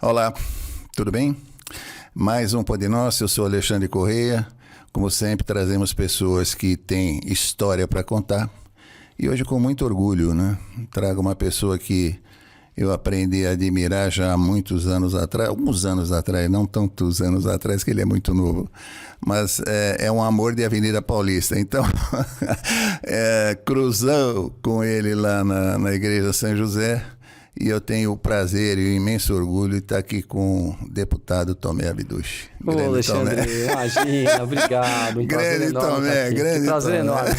Olá, tudo bem? Mais um Pode Nosso, eu sou Alexandre Correia. Como sempre, trazemos pessoas que têm história para contar. E hoje, com muito orgulho, né? Trago uma pessoa que eu aprendi a admirar já há muitos anos atrás, alguns anos atrás, não tantos anos atrás, que ele é muito novo, mas é um amor de Avenida Paulista. Então, cruzou com ele lá na Igreja São José, e eu tenho o prazer e o imenso orgulho de estar aqui com o deputado Tomé Abduch. Ô, Alexandre, Tomé. Imagina, obrigado. Um grande Tomé, grande prazer enorme.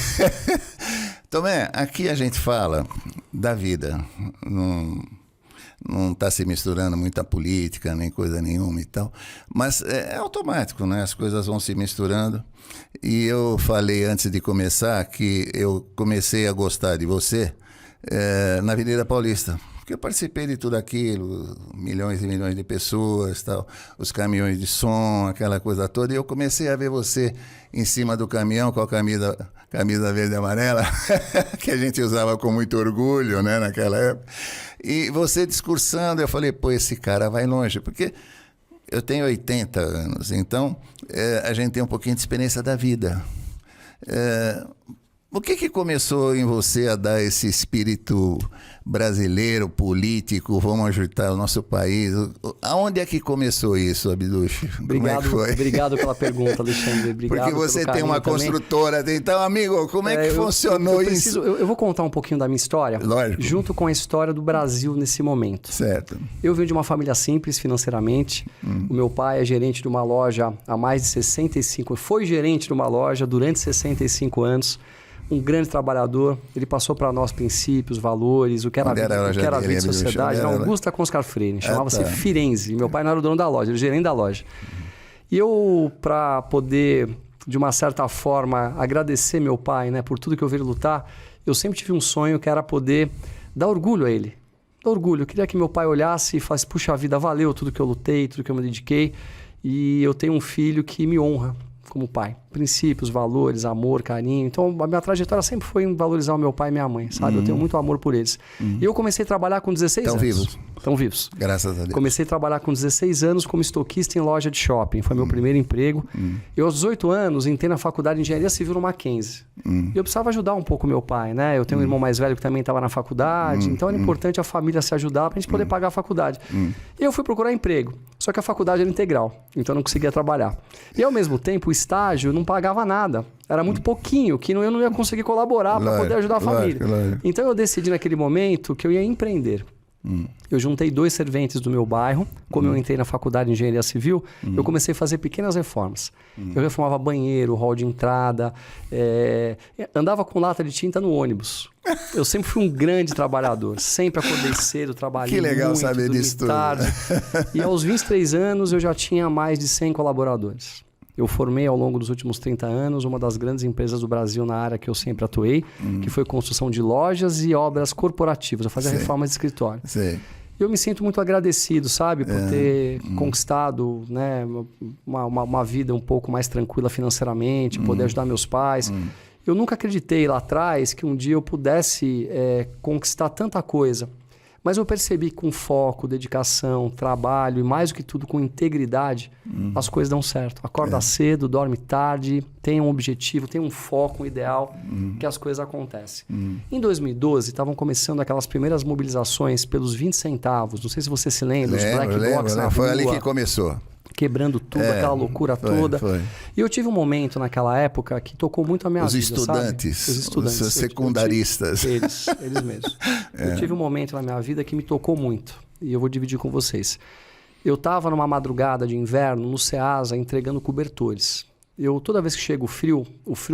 Tomé, aqui a gente fala da vida, não está se misturando muita política, nem coisa nenhuma e tal, mas é automático, né? As coisas vão se misturando. E eu falei antes de começar que eu comecei a gostar de você na Avenida Paulista, porque eu participei de tudo aquilo, milhões e milhões de pessoas, tal, os caminhões de som, aquela coisa toda, e eu comecei a ver você em cima do caminhão com a camisa verde e amarela, que a gente usava com muito orgulho, né, naquela época, e você discursando, eu falei, pô, esse cara vai longe, porque eu tenho 80 anos, então a gente tem um pouquinho de experiência da vida. O que começou em você a dar esse espírito brasileiro, político, vamos ajudar o nosso país? Aonde é que começou isso, Abduch? Obrigado pela pergunta, Alexandre. Obrigado. Porque você tem uma construtora, então, amigo, como é que funcionou isso? Eu vou contar um pouquinho da minha história, lógico, junto com a história do Brasil nesse momento. Certo. Eu venho de uma família simples financeiramente. O meu pai é gerente de uma loja há mais de 65 anos. Foi gerente de uma loja durante 65 anos. Um grande trabalhador, ele passou para nós princípios, valores, o que era a vida de sociedade, na Augusta Conscar Freire, chamava-se Firenze. Meu pai não era o dono da loja, ele era o gerente da loja. E eu, para poder, de uma certa forma, agradecer meu pai, né, por tudo que eu vi ele lutar, eu sempre tive um sonho que era poder dar orgulho a ele. Dar orgulho. Eu queria que meu pai olhasse e falasse, puxa vida, valeu tudo que eu lutei, tudo que eu me dediquei, e eu tenho um filho que me honra como pai. Princípios, valores, amor, carinho. Então, a minha trajetória sempre foi em valorizar o meu pai e minha mãe, sabe? Eu tenho muito amor por eles. E eu comecei a trabalhar com 16 anos. Estão vivos. Graças a Deus. Comecei a trabalhar com 16 anos como estoquista em loja de shopping. Foi meu primeiro emprego. Eu, aos 18 anos, entrei na faculdade de Engenharia Civil no Mackenzie. E eu precisava ajudar um pouco meu pai, né? Eu tenho um irmão mais velho que também estava na faculdade. Então, era importante a família se ajudar para a gente poder pagar a faculdade. E eu fui procurar emprego. Só que a faculdade era integral. Então, eu não conseguia trabalhar. E, ao mesmo tempo, o estágio não pagava nada. Era muito pouquinho, que eu não ia conseguir colaborar para poder ajudar a família. Então, eu decidi naquele momento que eu ia empreender. Eu juntei 2 serventes do meu bairro. Como eu entrei na faculdade de Engenharia Civil, eu comecei a fazer pequenas reformas. Eu reformava banheiro, hall de entrada, andava com lata de tinta no ônibus. Eu sempre fui um grande trabalhador. Sempre acordei cedo, trabalhei muito. Que legal saber disso tudo. Tarde. E aos 23 anos eu já tinha mais de 100 colaboradores. Eu formei ao longo dos últimos 30 anos uma das grandes empresas do Brasil na área que eu sempre atuei, que foi construção de lojas e obras corporativas. Eu fazia reformas de escritório. Sim. Eu me sinto muito agradecido, sabe, por ter conquistado, né, uma vida um pouco mais tranquila financeiramente, poder ajudar meus pais. Eu nunca acreditei lá atrás que um dia eu pudesse conquistar tanta coisa. Mas eu percebi que com foco, dedicação, trabalho e mais do que tudo com integridade, as coisas dão certo. Acorda cedo, dorme tarde, tem um objetivo, tem um foco, um ideal, que as coisas acontecem. Em 2012, estavam começando aquelas primeiras mobilizações pelos 20 centavos. Não sei se você se lembra, os black blocs na rua. Foi ali que começou. Quebrando tudo, aquela loucura toda. E eu tive um momento naquela época que tocou muito a minha vida, estudantes, sabe? Os estudantes. Os secundaristas. Eles mesmos. Eu tive um momento na minha vida que me tocou muito. E eu vou dividir com vocês. Eu estava numa madrugada de inverno no Ceasa entregando cobertores. Toda vez que chega o frio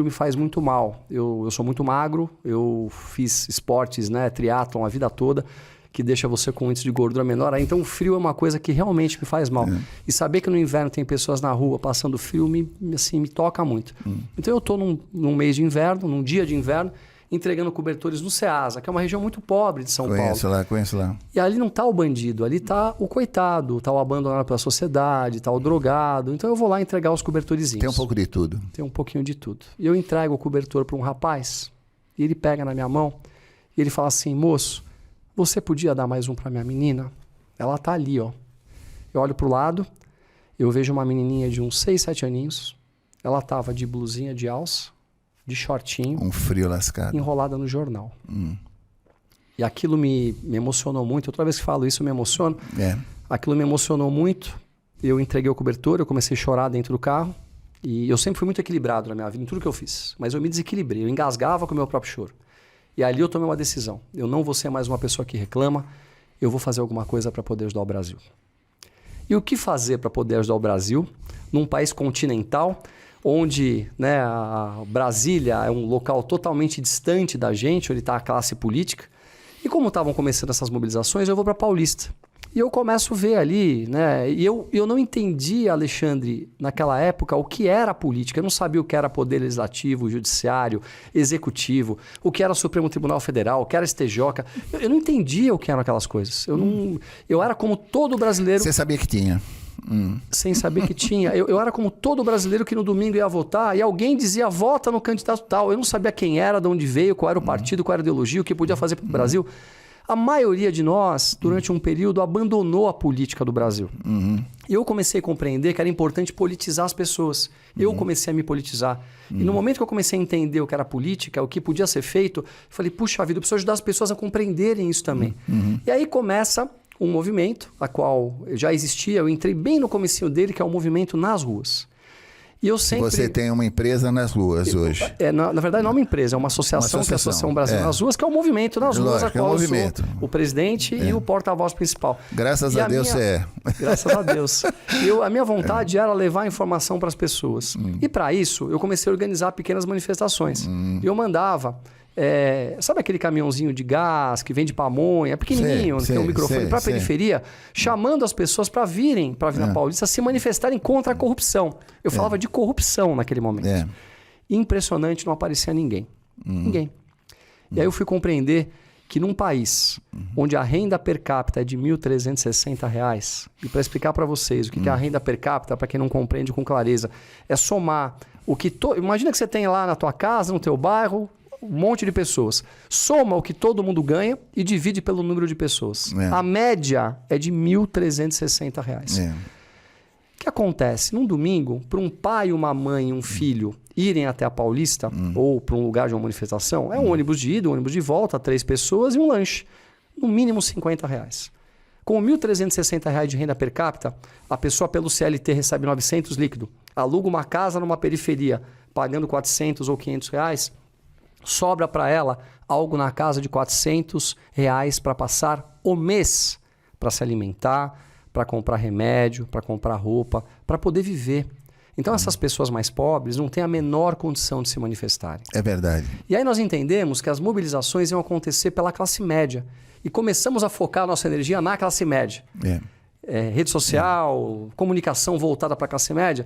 me faz muito mal. Eu sou muito magro, eu fiz esportes, né, triatlon a vida toda, que deixa você com um índice de gordura menor. Então o frio é uma coisa que realmente me faz mal. E saber que no inverno tem pessoas na rua passando frio me toca muito. Então eu estou num mês de inverno, num dia de inverno, entregando cobertores no Ceasa, que é uma região muito pobre de São Paulo. Conheço lá. E ali não está o bandido, ali está o coitado, está o abandonado pela sociedade, está o drogado. Então eu vou lá entregar os cobertorzinhos. Tem um pouco de tudo. Tem um pouquinho de tudo. E eu entrego o cobertor para um rapaz, e ele pega na minha mão, e ele fala assim, moço, você podia dar mais um para minha menina? Ela tá ali, ó. Eu olho para o lado, eu vejo uma menininha de uns 6, 7 aninhos. Ela tava de blusinha de alça, de shortinho. Um frio lascado. Enrolada no jornal. E aquilo me emocionou muito. Toda vez que falo isso, eu me emociono. Aquilo me emocionou muito. Eu entreguei o cobertor, eu comecei a chorar dentro do carro. E eu sempre fui muito equilibrado na minha vida, em tudo que eu fiz. Mas eu me desequilibrei, eu engasgava com o meu próprio choro. E ali eu tomei uma decisão. Eu não vou ser mais uma pessoa que reclama. Eu vou fazer alguma coisa para poder ajudar o Brasil. E o que fazer para poder ajudar o Brasil num país continental, onde, né, a Brasília é um local totalmente distante da gente, onde está a classe política. E como estavam começando essas mobilizações, eu vou para Paulista. E eu começo a ver ali, né? E eu não entendia, Alexandre, naquela época, o que era política. Eu não sabia o que era poder legislativo, judiciário, executivo, o que era Supremo Tribunal Federal, o que era STJ. Eu não entendia o que eram aquelas coisas. Eu era como todo brasileiro... Você sabia que tinha? Sem saber que tinha. Eu era como todo brasileiro que no domingo ia votar e alguém dizia, vota no candidato tal. Eu não sabia quem era, de onde veio, qual era o partido, qual era a ideologia, o que podia fazer para o Brasil. A maioria de nós, durante um período, abandonou a política do Brasil. E eu comecei a compreender que era importante politizar as pessoas. Eu comecei a me politizar. E no momento que eu comecei a entender o que era política, o que podia ser feito, eu falei, puxa vida, eu preciso ajudar as pessoas a compreenderem isso também. E aí começa um movimento, a qual já existia, eu entrei bem no comecinho dele, que é o movimento nas ruas. E eu sempre... Você tem uma empresa nas ruas hoje. Na verdade, não é uma empresa, é uma associação, que é a Associação Brasileira nas Ruas, que é o movimento nas ruas, a qual eu sou o presidente e o porta-voz principal. Graças a Deus você é. Graças a Deus. A minha vontade era levar informação para as pessoas. E para isso, eu comecei a organizar pequenas manifestações. E eu mandava... sabe aquele caminhãozinho de gás que vem de pamonha, pequenininho, que tem um microfone para a periferia, chamando as pessoas para vir na Paulista se manifestarem contra a corrupção. Eu falava de corrupção naquele momento. Impressionante, não aparecia ninguém. Ninguém. E aí eu fui compreender que num país onde a renda per capita é de R$ 1.360, e para explicar para vocês o que é a renda per capita, para quem não compreende com clareza, é somar o que... Imagina que você tem lá na tua casa, no teu bairro, um monte de pessoas. Soma o que todo mundo ganha e divide pelo número de pessoas. A média é de R$ 1.360. O que acontece? Num domingo, para um pai, uma mãe e um filho irem até a Paulista ou para um lugar de uma manifestação, é um ônibus de ida, um ônibus de volta, 3 pessoas e um lanche. No mínimo R$ 50. Com R$ 1.360 de renda per capita, a pessoa pelo CLT recebe 900 líquido, aluga uma casa numa periferia, pagando 400 ou 500 reais, sobra para ela algo na casa de R$ 400 para passar o mês, para se alimentar, para comprar remédio, para comprar roupa, para poder viver. Então essas pessoas mais pobres não têm a menor condição de se manifestarem. É verdade. E aí nós entendemos que as mobilizações iam acontecer pela classe média. E começamos a focar a nossa energia na classe média. Rede social, comunicação voltada para a classe média,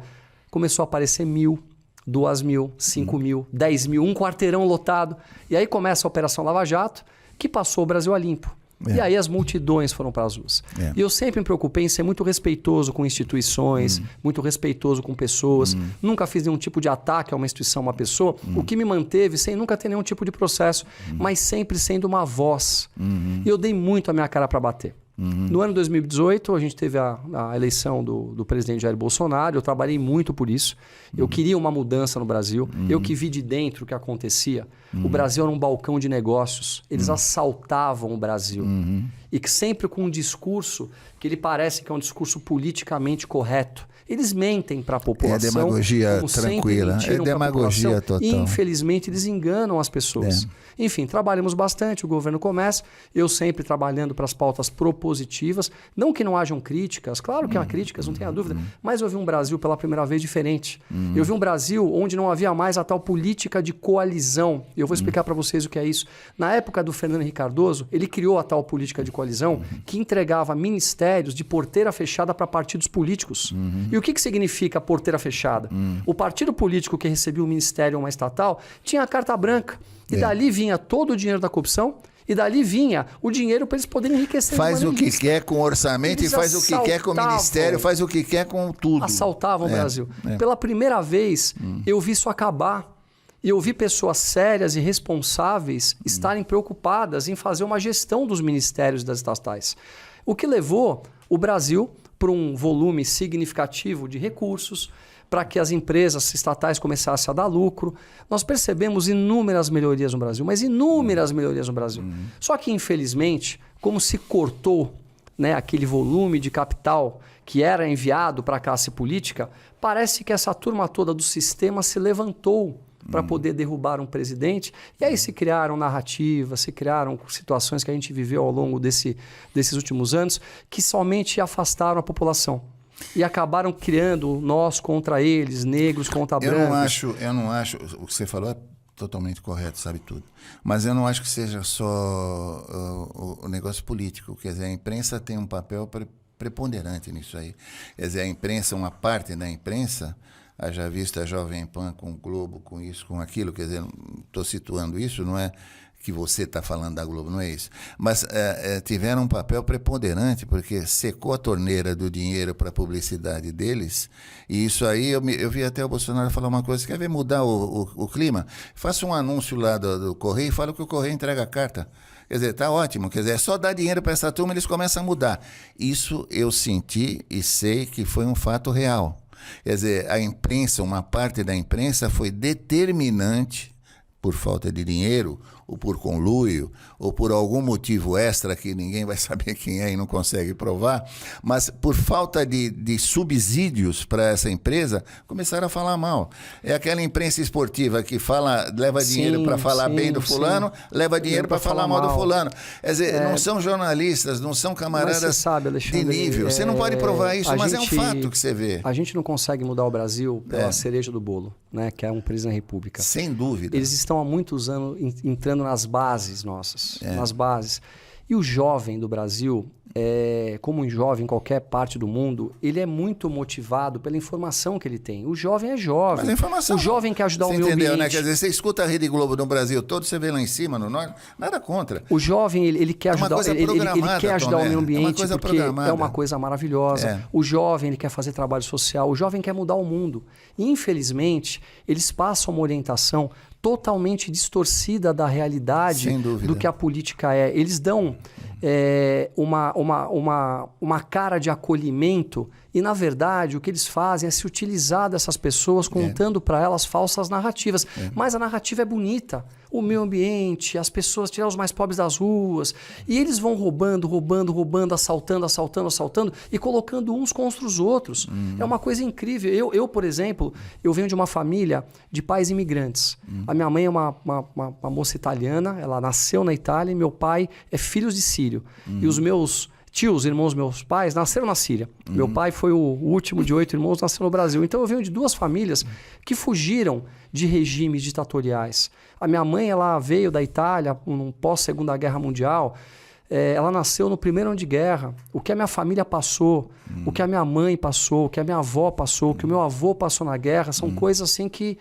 começou a aparecer 1.000. 2.000, 5.000, 10.000, um quarteirão lotado. E aí começa a Operação Lava Jato, que passou o Brasil a limpo. E aí as multidões foram para as ruas. E eu sempre me preocupei em ser muito respeitoso com instituições, muito respeitoso com pessoas. Nunca fiz nenhum tipo de ataque a uma instituição, a uma pessoa. O que me manteve sem nunca ter nenhum tipo de processo, mas sempre sendo uma voz. E eu dei muito a minha cara para bater. No ano 2018, a gente teve a eleição do presidente Jair Bolsonaro. Eu trabalhei muito por isso. Eu queria uma mudança no Brasil. Eu que vi de dentro o que acontecia. O Brasil era um balcão de negócios. Eles assaltavam o Brasil. E que sempre com um discurso que ele parece que é um discurso politicamente correto. Eles mentem para a população. É demagogia tranquila. É demagogia total. E, infelizmente, eles enganam as pessoas. Enfim, trabalhamos bastante, o governo começa. Eu sempre trabalhando para as pautas propositivas. Não que não hajam críticas, claro que há críticas, não tenha dúvida. Mas eu vi um Brasil pela primeira vez diferente. Eu vi um Brasil onde não havia mais a tal política de coalizão. E eu vou explicar para vocês o que é isso. Na época do Fernando Henrique Cardoso, ele criou a tal política de coalizão que entregava ministérios de porteira fechada para partidos políticos. E o que significa porteira fechada? O partido político que recebia o ministério ou uma estatal tinha a carta branca. E dali vinha todo o dinheiro da corrupção e dali vinha o dinheiro para eles poderem enriquecer. Faz o que quer com orçamento e faz o que quer com o ministério, faz o que quer com tudo. Assaltavam o Brasil. Pela primeira vez, eu vi isso acabar. E eu vi pessoas sérias e responsáveis estarem preocupadas em fazer uma gestão dos ministérios das estatais. O que levou o Brasil para um volume significativo de recursos, para que as empresas estatais começassem a dar lucro. Nós percebemos inúmeras melhorias no Brasil, mas inúmeras melhorias no Brasil. Só que, infelizmente, como se cortou, né, aquele volume de capital que era enviado para a classe política, parece que essa turma toda do sistema se levantou para poder derrubar um presidente. E aí se criaram narrativas, se criaram situações que a gente viveu ao longo desses últimos anos que somente afastaram a população. E acabaram criando nós contra eles, negros contra brancos. Eu não acho, o que você falou é totalmente correto, sabe tudo. Mas eu não acho que seja só o negócio político. Quer dizer, a imprensa tem um papel preponderante nisso aí. Quer dizer, a imprensa, uma parte da imprensa, haja visto a Jovem Pan com o Globo, com isso, com aquilo, quer dizer, estou situando isso, não é que você está falando da Globo, não é isso. Mas tiveram um papel preponderante, porque secou a torneira do dinheiro para a publicidade deles, e isso aí, eu vi até o Bolsonaro falar uma coisa, quer ver mudar o clima? Faça um anúncio lá do Correio e fala que o Correio entrega a carta. Quer dizer, tá ótimo, quer dizer, é só dar dinheiro para essa turma e eles começam a mudar. Isso eu senti e sei que foi um fato real. Quer dizer, a imprensa, uma parte da imprensa foi determinante por falta de dinheiro, ou por conluio, ou por algum motivo extra que ninguém vai saber quem é e não consegue provar, mas por falta de subsídios para essa empresa, começaram a falar mal. É aquela imprensa esportiva que leva dinheiro para falar bem do fulano, leva dinheiro para falar mal do fulano. Quer dizer, não são jornalistas, não são camaradas de nível. Você não pode provar isso, mas é um fato que você vê. A gente não consegue mudar o Brasil pela cereja do bolo, né, que é um presidente da República. Sem dúvida. Eles estão há muitos anos entrando nas bases nossas, nas bases. E o jovem do Brasil, como um jovem em qualquer parte do mundo, ele é muito motivado pela informação que ele tem. O jovem é jovem. Mas a informação, o jovem quer ajudar o meio entendeu, ambiente. Né? Quer dizer, você escuta a Rede Globo no Brasil todo, você vê lá em cima, no norte, nada contra. O jovem, ele quer ajudar, ele quer ajudar o meio ambiente porque é uma coisa maravilhosa. O jovem, ele quer fazer trabalho social. O jovem quer mudar o mundo. E, infelizmente, eles passam uma orientação totalmente distorcida da realidade do que a política é. Eles dão uma cara de acolhimento e, na verdade, o que eles fazem é se utilizar dessas pessoas contando para elas falsas narrativas. Mas a narrativa é bonita. O meio ambiente, as pessoas, tirar os mais pobres das ruas. E eles vão roubando, assaltando e colocando uns contra os outros. É uma coisa incrível. Eu, por exemplo, eu venho de uma família de pais imigrantes. A minha mãe é uma moça italiana, ela nasceu na Itália e meu pai é filho de sírio. E os meus tios, irmãos meus pais, nasceram na Síria. Meu pai foi o último de 8 irmãos, nasceu no Brasil. Então eu venho de 2 famílias que fugiram de regimes ditatoriais. A minha mãe, ela veio da Itália, pós-Segunda Guerra Mundial. Ela nasceu no primeiro ano de guerra. O que a minha família passou, o que a minha mãe passou, o que a minha avó passou, o que o meu avô passou na guerra, são coisas assim que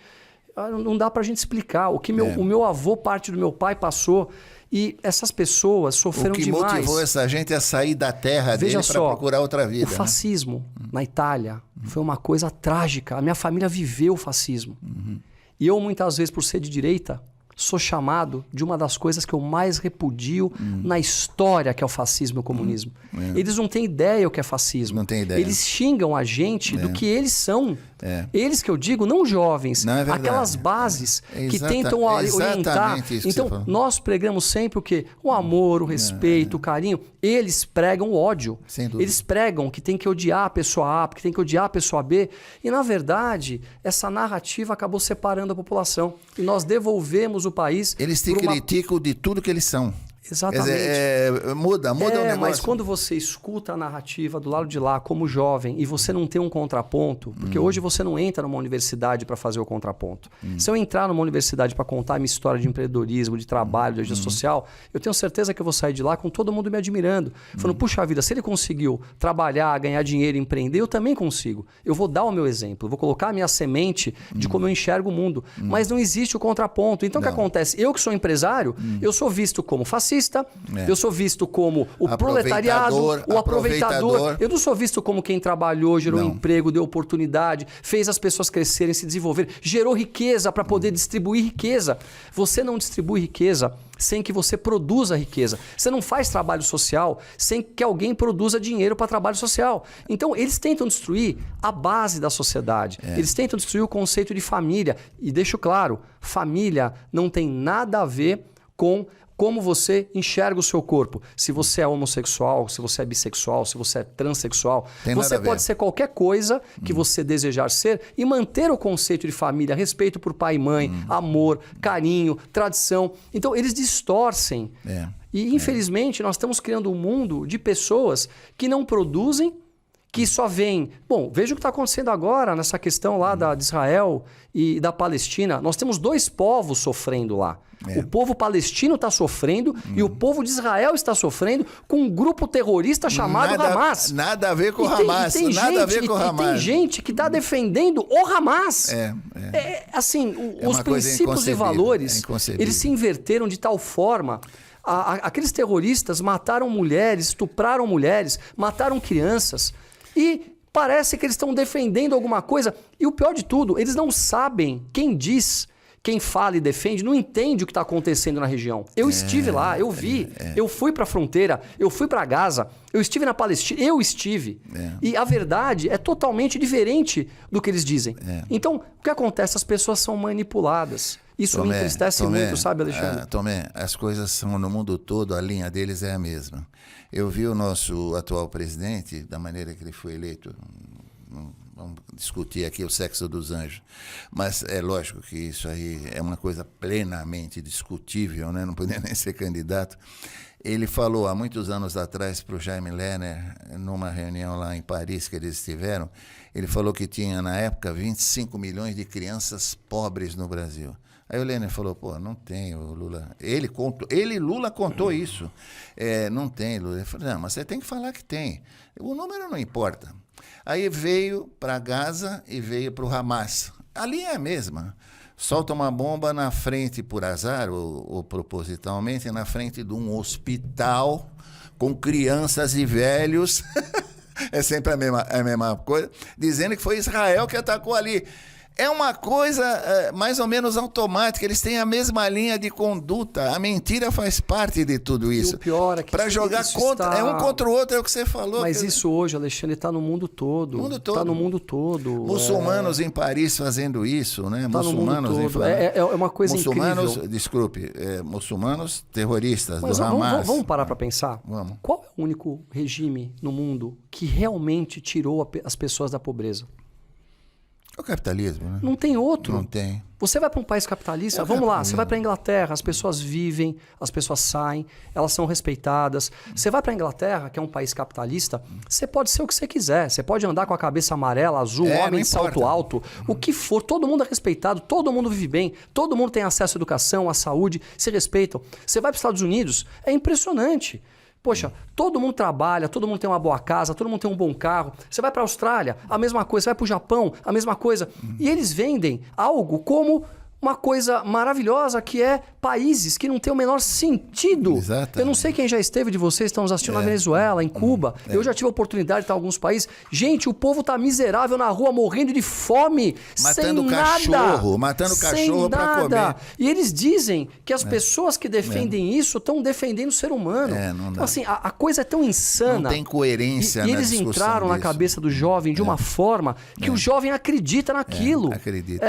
não dá pra gente explicar. O que o meu avô, parte do meu pai, passou. E essas pessoas sofreram demais. O que motivou essa gente a sair da terra dele para procurar outra vida. O fascismo na Itália foi uma coisa trágica. A minha família viveu o fascismo. E eu, muitas vezes, por ser de direita, sou chamado de uma das coisas que eu mais repudio na história, que é o fascismo e o comunismo. Eles não têm ideia o que é fascismo. Não tem ideia. Eles xingam a gente do que eles são. Eles que eu digo, não jovens, não, aquelas bases que tentam orientar. Então, nós pregamos sempre o quê? O amor, o respeito, o carinho. Eles pregam o ódio. Eles pregam que tem que odiar a pessoa A, que tem que odiar a pessoa B. E, na verdade, essa narrativa acabou separando a população. E nós devolvemos o país... Eles te criticam de tudo que eles são. Exatamente. Quer dizer, muda o negócio. Mas quando você escuta a narrativa do lado de lá como jovem e você não tem um contraponto, porque hoje você não entra numa universidade para fazer o contraponto. Se eu entrar numa universidade para contar a minha história de empreendedorismo, de trabalho, de ajuda social, eu tenho certeza que eu vou sair de lá com todo mundo me admirando. Falando, puxa vida, se ele conseguiu trabalhar, ganhar dinheiro, empreender, eu também consigo. Eu vou dar o meu exemplo, vou colocar a minha semente de como eu enxergo o mundo. Mas não existe o contraponto. Então o que acontece? Eu que sou empresário, eu sou visto como fascista, fascista, eu sou visto como o proletariado, o aproveitador. Eu não sou visto como quem trabalhou, gerou emprego, deu oportunidade, fez as pessoas crescerem, se desenvolverem, gerou riqueza para poder distribuir riqueza. Você não distribui riqueza sem que você produza riqueza. Você não faz trabalho social sem que alguém produza dinheiro para trabalho social. Então, eles tentam destruir a base da sociedade. Eles tentam destruir o conceito de família. E deixo claro, família não tem nada a ver com como você enxerga o seu corpo. Se você é homossexual, se você é bissexual, se você é transexual, você pode ser qualquer coisa que você desejar ser e manter o conceito de família, respeito por pai e mãe, amor, carinho, tradição. Então, eles distorcem. E, infelizmente, nós estamos criando um mundo de pessoas que não produzem, que só vem... Bom, veja o que está acontecendo agora nessa questão lá de Israel e da Palestina. Nós temos 2 povos sofrendo lá. O povo palestino está sofrendo e o povo de Israel está sofrendo com um grupo terrorista chamado Hamas. Nada a ver com o Hamas. Tem gente que está defendendo o Hamas. Assim, os princípios e valores, eles se inverteram de tal forma... Aqueles terroristas mataram mulheres, estupraram mulheres, mataram crianças e parece que eles estão defendendo alguma coisa. E o pior de tudo, eles não sabem quem diz, quem fala e defende, não entende o que está acontecendo na região. Eu estive lá, eu vi, eu fui para a fronteira, eu fui para Gaza, eu estive na Palestina, eu estive. E a verdade é totalmente diferente do que eles dizem. Então, o que acontece? As pessoas são manipuladas. Isso me entristece muito, sabe, Alexandre? Tomé, as coisas são no mundo todo, a linha deles é a mesma. Eu vi o nosso atual presidente, da maneira que ele foi eleito, vamos discutir aqui o sexo dos anjos, mas é lógico que isso aí é uma coisa plenamente discutível, né? Não podia nem ser candidato. Ele falou há muitos anos atrás para o Jaime Lerner, numa reunião lá em Paris que eles estiveram, ele falou que tinha na época 25 milhões de crianças pobres no Brasil. Aí o Lerner falou, pô, não tem, o Lula... Lula contou isso. Não tem, Lula. Ele falou, não, mas você tem que falar que tem. O número não importa. Aí veio para Gaza e veio para o Hamas. A linha é a mesma. Solta uma bomba na frente, por azar, ou propositalmente, na frente de um hospital com crianças e velhos. É sempre a mesma coisa. Dizendo que foi Israel que atacou ali. É uma coisa mais ou menos automática, eles têm a mesma linha de conduta, a mentira faz parte de tudo isso. E o pior é que para jogar contra, é um contra o outro, é o que você falou. Mas isso hoje, Alexandre, está no mundo todo. Está no mundo todo. Muçulmanos em Paris fazendo isso, né? Tá muçulmanos no mundo todo. É uma coisa incrível. Desculpe, muçulmanos terroristas mas do Hamas. Vamos parar para pensar? Vamos. Qual é o único regime no mundo que realmente tirou as pessoas da pobreza? É o capitalismo, né? Não tem outro. Não tem. Você vai para um país capitalista, vamos lá, você vai para a Inglaterra, as pessoas vivem, as pessoas saem, elas são respeitadas. Você vai para a Inglaterra, que é um país capitalista, você pode ser o que você quiser. Você pode andar com a cabeça amarela, azul, homem de salto alto, o que for. Todo mundo é respeitado, todo mundo vive bem, todo mundo tem acesso à educação, à saúde, se respeitam. Você vai para os Estados Unidos, é impressionante. Poxa, todo mundo trabalha, todo mundo tem uma boa casa, todo mundo tem um bom carro. Você vai para a Austrália, a mesma coisa. Você vai para o Japão, a mesma coisa. E eles vendem algo como uma coisa maravilhosa, que é países que não tem o menor sentido. Exatamente. Eu não sei quem já esteve de vocês, estão nos assistindo na Venezuela, em Cuba. Eu já tive a oportunidade de estar em alguns países. Gente, o povo tá miserável na rua, morrendo de fome, matando sem cachorro, nada. Matando cachorro para comer. E eles dizem que as pessoas que defendem isso estão defendendo o ser humano. Então, assim, a coisa é tão insana. Não tem coerência e eles entraram na cabeça do jovem de uma forma que o jovem acredita naquilo. Acredita.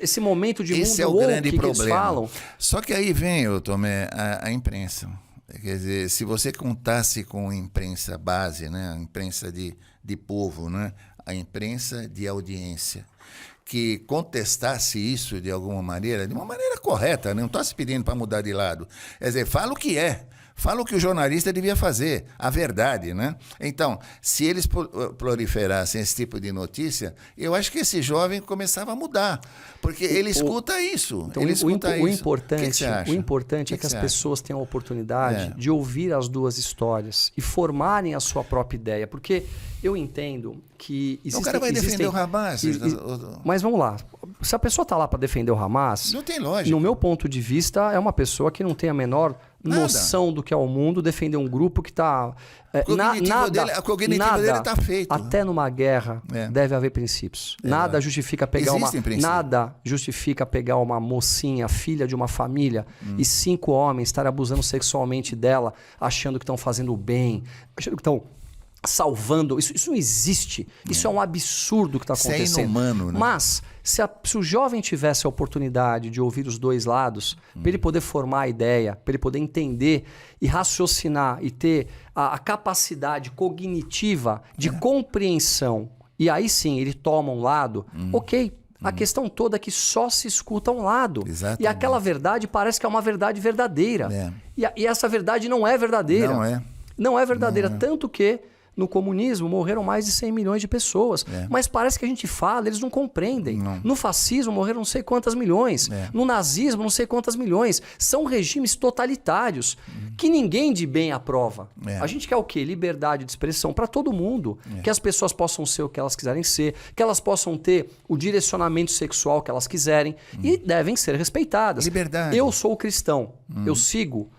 Esse momento de esse mundo é o grande problema. Que eles falam. Só que aí vem, Tomé, a imprensa. Quer dizer, se você contasse com a imprensa base, né, a imprensa de povo, né, a imprensa de audiência, que contestasse isso de alguma maneira, de uma maneira correta, né? Não estou se pedindo para mudar de lado. Quer dizer, fala o que é. Fala o que o jornalista devia fazer, a verdade, né? Então, se eles proliferassem esse tipo de notícia, eu acho que esse jovem começava a mudar, porque ele escuta isso. Então, ele escuta o isso. importante é que as pessoas tenham a oportunidade de ouvir as duas histórias e formarem a sua própria ideia, porque eu entendo que existem... O cara vai defender o Hamas. Mas vamos lá, Se a pessoa está lá para defender o Hamas, não tem lógica. No meu ponto de vista, é uma pessoa que não tem a menor noção do que é o mundo, defender um grupo que está... O cognitivo dele está feito. Até numa guerra deve haver princípios. Nada justifica pegar Nada justifica pegar uma mocinha, filha de uma família, e 5 homens estarem abusando sexualmente dela, achando que estão fazendo o bem, achando que estão salvando. Isso não existe. Isso é um absurdo que está acontecendo. Isso é inumano, né? Mas se o jovem tivesse a oportunidade de ouvir os dois lados, para ele poder formar a ideia, para ele poder entender e raciocinar e ter a capacidade cognitiva de compreensão, e aí sim ele toma um lado, ok. A questão toda é que só se escuta um lado. Exatamente. E aquela verdade parece que é uma verdade verdadeira. E essa verdade não é verdadeira. Não é verdadeira. Tanto que no comunismo morreram mais de 100 milhões de pessoas. Mas parece que a gente fala, eles não compreendem. No fascismo morreram não sei quantas milhões. No nazismo não sei quantas milhões. São regimes totalitários que ninguém de bem aprova. A gente quer o quê? Liberdade de expressão para todo mundo. Que as pessoas possam ser o que elas quiserem ser. Que elas possam ter o direcionamento sexual que elas quiserem. E devem ser respeitadas. Liberdade. Eu sou cristão. Eu sigo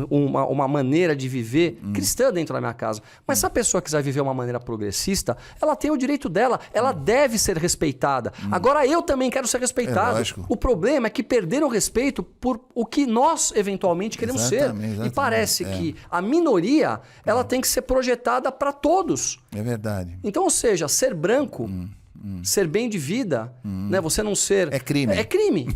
uma maneira de viver cristã dentro da minha casa. Mas se a pessoa quiser viver uma maneira progressista, ela tem o direito dela, ela deve ser respeitada. Agora eu também quero ser respeitado. O problema é que perderam o respeito por o que nós eventualmente queremos ser. E parece que a minoria ela tem que ser projetada para todos. É verdade. Então, ou seja, ser branco, ser bem de vida, né? Você não ser... É crime. É crime.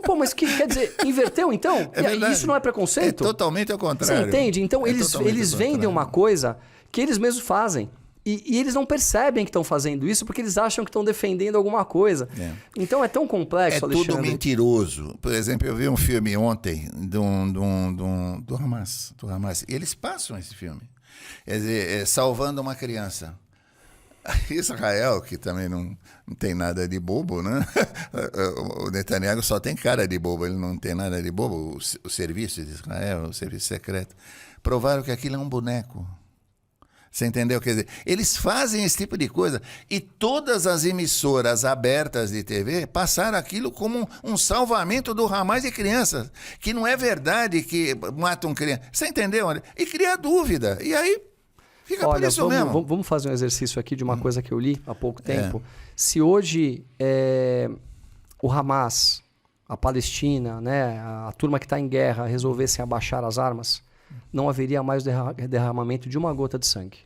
Pô, mas quer dizer, inverteu então? Isso não é preconceito? É totalmente ao contrário. Você entende? Então eles vendem uma coisa que eles mesmos fazem. E eles não percebem que estão fazendo isso porque eles acham que estão defendendo alguma coisa. Então é tão complexo, Alexandre. É tudo mentiroso. Por exemplo, eu vi um filme ontem do Hamas. E eles passam esse filme. Quer dizer, salvando uma criança. Israel, que também não tem nada de bobo, né? O Netanyahu só tem cara de bobo, ele não tem nada de bobo. O serviço de Israel, o serviço secreto, provaram que aquilo é um boneco. Você entendeu? Quer dizer, eles fazem esse tipo de coisa e todas as emissoras abertas de TV passaram aquilo como um salvamento do Hamas de crianças, que não é verdade que matam crianças. Você entendeu? E cria dúvida. E aí... fica por isso mesmo. Vamos fazer um exercício aqui de uma coisa que eu li há pouco tempo. Se hoje o Hamas, a Palestina, né, a turma que está em guerra resolvessem abaixar as armas, não haveria mais derramamento de uma gota de sangue.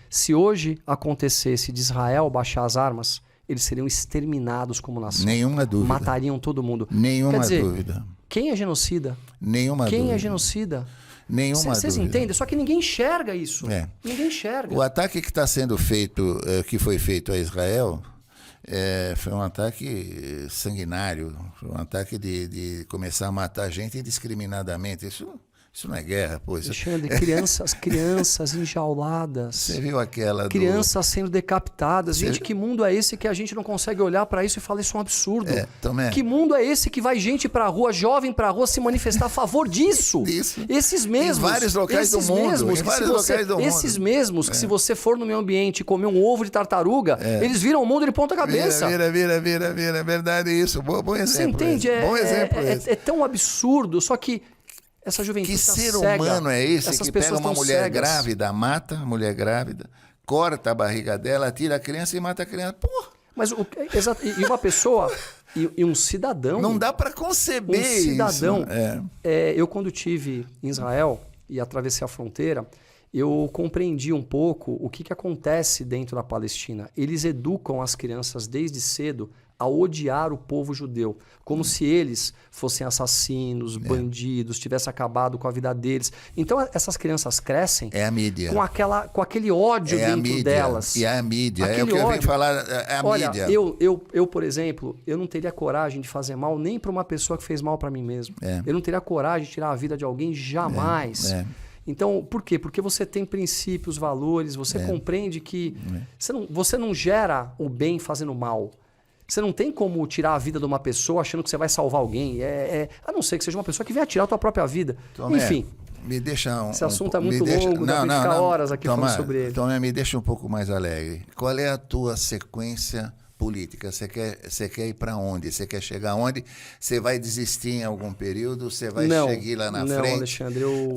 Se hoje acontecesse de Israel baixar as armas, eles seriam exterminados como nação. Nenhuma dúvida. Matariam todo mundo. Nenhuma dúvida. Quem é genocida? Nenhuma dúvida. Quem é genocida? Nenhuma dúvida. Vocês entendem? Só que ninguém enxerga isso. Ninguém enxerga. O ataque que está sendo feito, que foi feito a Israel, foi um ataque sanguinário, foi um ataque de começar a matar gente indiscriminadamente. Isso não é guerra, pô. Alexandre, crianças enjauladas. Você viu aquela crianças sendo decapitadas. Gente, que mundo é esse que a gente não consegue olhar para isso e falar isso é um absurdo? Que mundo é esse que vai gente pra rua, jovem pra rua, se manifestar a favor disso? Esses mesmos. Em vários locais do mundo. Esses mesmos que se você for no meio ambiente e comer um ovo de tartaruga, eles viram o mundo de ponta cabeça. Vira. É verdade isso. Bom exemplo. Você entende? Bom exemplo é tão absurdo, só que essa juventude que ser humano é esse que pega uma mulher grávida, mata a mulher grávida, corta a barriga dela, tira a criança e mata a criança? Porra! Mas e uma pessoa e um cidadão... Não dá para conceber um cidadão, isso. Eu quando estive em Israel e atravessei a fronteira, eu compreendi um pouco o que acontece dentro da Palestina. Eles educam as crianças desde cedo a odiar o povo judeu, como se eles fossem assassinos, bandidos, tivessem acabado com a vida deles. Então essas crianças crescem a mídia. Com aquele ódio dentro delas. E a mídia, aquele é o que eu venho falar, Olha, mídia. Eu, por exemplo, eu não teria coragem de fazer mal nem para uma pessoa que fez mal para mim mesmo. Eu não teria coragem de tirar a vida de alguém jamais. Então, por quê? Porque você tem princípios, valores, você compreende que você não gera o bem fazendo mal. Você não tem como tirar a vida de uma pessoa achando que você vai salvar alguém. A não ser que seja uma pessoa que venha tirar a tua própria vida. Tomé, enfim. Me deixa esse assunto é muito longo, dá pra ficar horas aqui falando sobre ele. Tomé, me deixa um pouco mais alegre. Qual é a tua sequência política? Você quer ir para onde? Você quer chegar aonde? Você vai desistir em algum período? Você vai seguir lá na frente? Não, Alexandre, eu...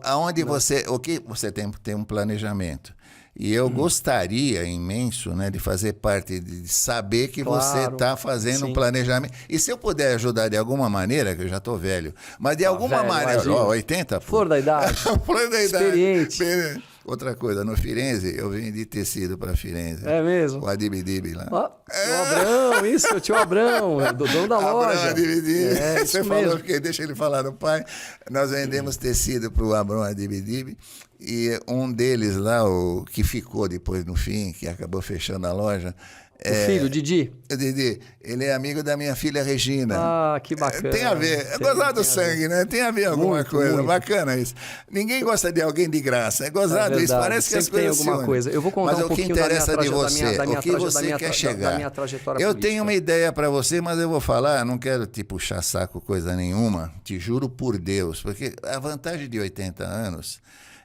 Aonde o que você tem que ter um planejamento. E eu gostaria imenso, né, de fazer parte, de saber que você está fazendo um planejamento. E se eu puder ajudar de alguma maneira, que eu já estou velho, mas de alguma maneira, 80, pô. Flor da idade. Flor da idade. Experiente. Outra coisa, no Firenze, eu vendi tecido para Firenze. É mesmo? O Adibidib lá. Tio Abrão, isso, o tio Abrão, do dono da loja. Abrão Adibidib. Você falou, porque deixa ele falar no pai. Nós vendemos tecido para o Abrão Adibidib. E um deles lá, o que ficou depois no fim, que acabou fechando a loja... O filho, o Didi? O Didi, ele é amigo da minha filha Regina. Ah, que bacana. Tem a ver, é gozar do sangue, né? Tem a ver alguma coisa, muito. Bacana isso. Ninguém gosta de alguém de graça, é gozado isso, parece que as coisas tem alguma coisa. Eu vou contar um pouquinho da minha chegar. Da minha trajetória eu política. tenho uma ideia para você, mas eu vou falar, não quero te puxar saco coisa nenhuma, te juro por Deus, porque a vantagem de 80 anos...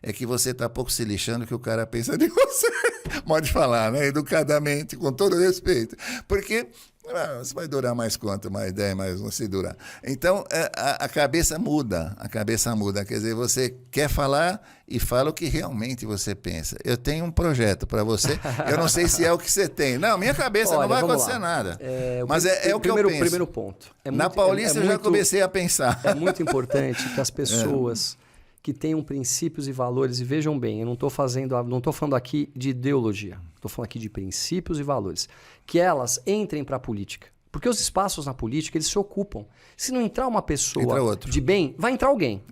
é que você está pouco se lixando que o cara pensa de você. Pode falar, né? Educadamente, com todo respeito. Porque você vai durar mais quanto? Mais 10, mais não se durar. Então, a cabeça muda. A cabeça muda. Quer dizer, você quer falar e fala o que realmente você pensa. Eu tenho um projeto para você. Eu não sei se é o que você tem. Não, minha cabeça não vai acontecer nada. Mas é o que eu penso. Primeiro ponto. Na Paulista eu já comecei a pensar. É muito importante que as pessoas... que tenham princípios e valores, e vejam bem, eu não estou falando aqui de ideologia, estou falando aqui de princípios e valores, que elas entrem para a política. Porque os espaços na política, eles se ocupam. Se não entrar uma pessoa de bem, vai entrar alguém.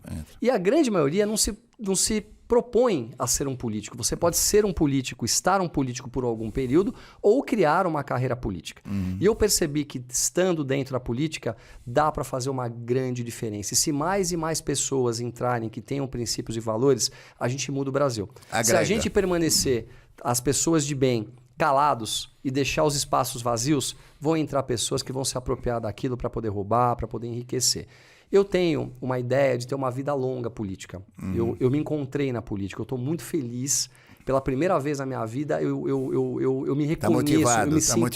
E a grande maioria não se propõe a ser um político. Você pode ser um político, estar um político por algum período ou criar uma carreira política. E eu percebi que estando dentro da política dá para fazer uma grande diferença. E se mais e mais pessoas entrarem que tenham princípios e valores, a gente muda o Brasil. Agrega. Se a gente permanecer, as pessoas de bem, calados e deixar os espaços vazios, vão entrar pessoas que vão se apropriar daquilo para poder roubar, para poder enriquecer. Eu tenho uma ideia de ter uma vida longa política. Eu me encontrei na política. Eu estou muito feliz. Pela primeira vez na minha vida, eu me reconheço.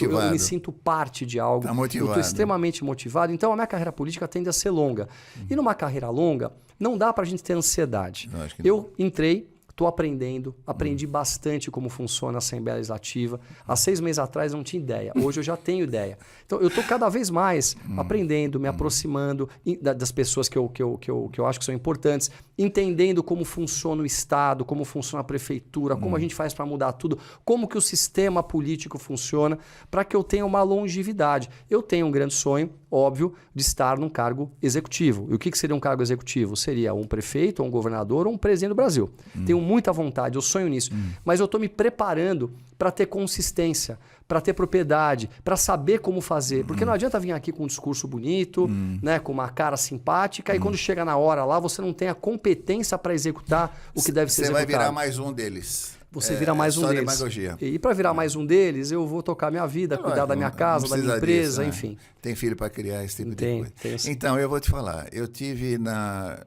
Eu me sinto parte de algo. Eu estou extremamente motivado. Então, a minha carreira política tende a ser longa. E numa carreira longa, não dá para a gente ter ansiedade. Eu entrei... Estou aprendi bastante como funciona a Assembleia Legislativa. Há 6 meses atrás eu não tinha ideia, hoje eu já tenho ideia. Então eu estou cada vez mais aprendendo, me aproximando das pessoas que eu acho que são importantes, entendendo como funciona o Estado, como funciona a Prefeitura, como a gente faz para mudar tudo, como que o sistema político funciona, para que eu tenha uma longevidade. Eu tenho um grande sonho, óbvio, de estar num cargo executivo. E o que seria um cargo executivo? Seria um prefeito, ou um governador, ou um presidente do Brasil. Tenho muita vontade, eu sonho nisso. Mas eu estou me preparando para ter consistência, para ter propriedade, para saber como fazer. Porque não adianta vir aqui com um discurso bonito, né, com uma cara simpática, e quando chega na hora lá, você não tem a competência para executar o que deve ser executado. Você vai virar mais um deles. Você vira mais um deles. Demagogia. E para virar mais um deles, eu vou tocar minha vida, cuidar da minha casa, da minha empresa, disso, enfim. Tem filho para criar esse tipo de coisa. Tem sim. Então, eu vou te falar. Eu tive na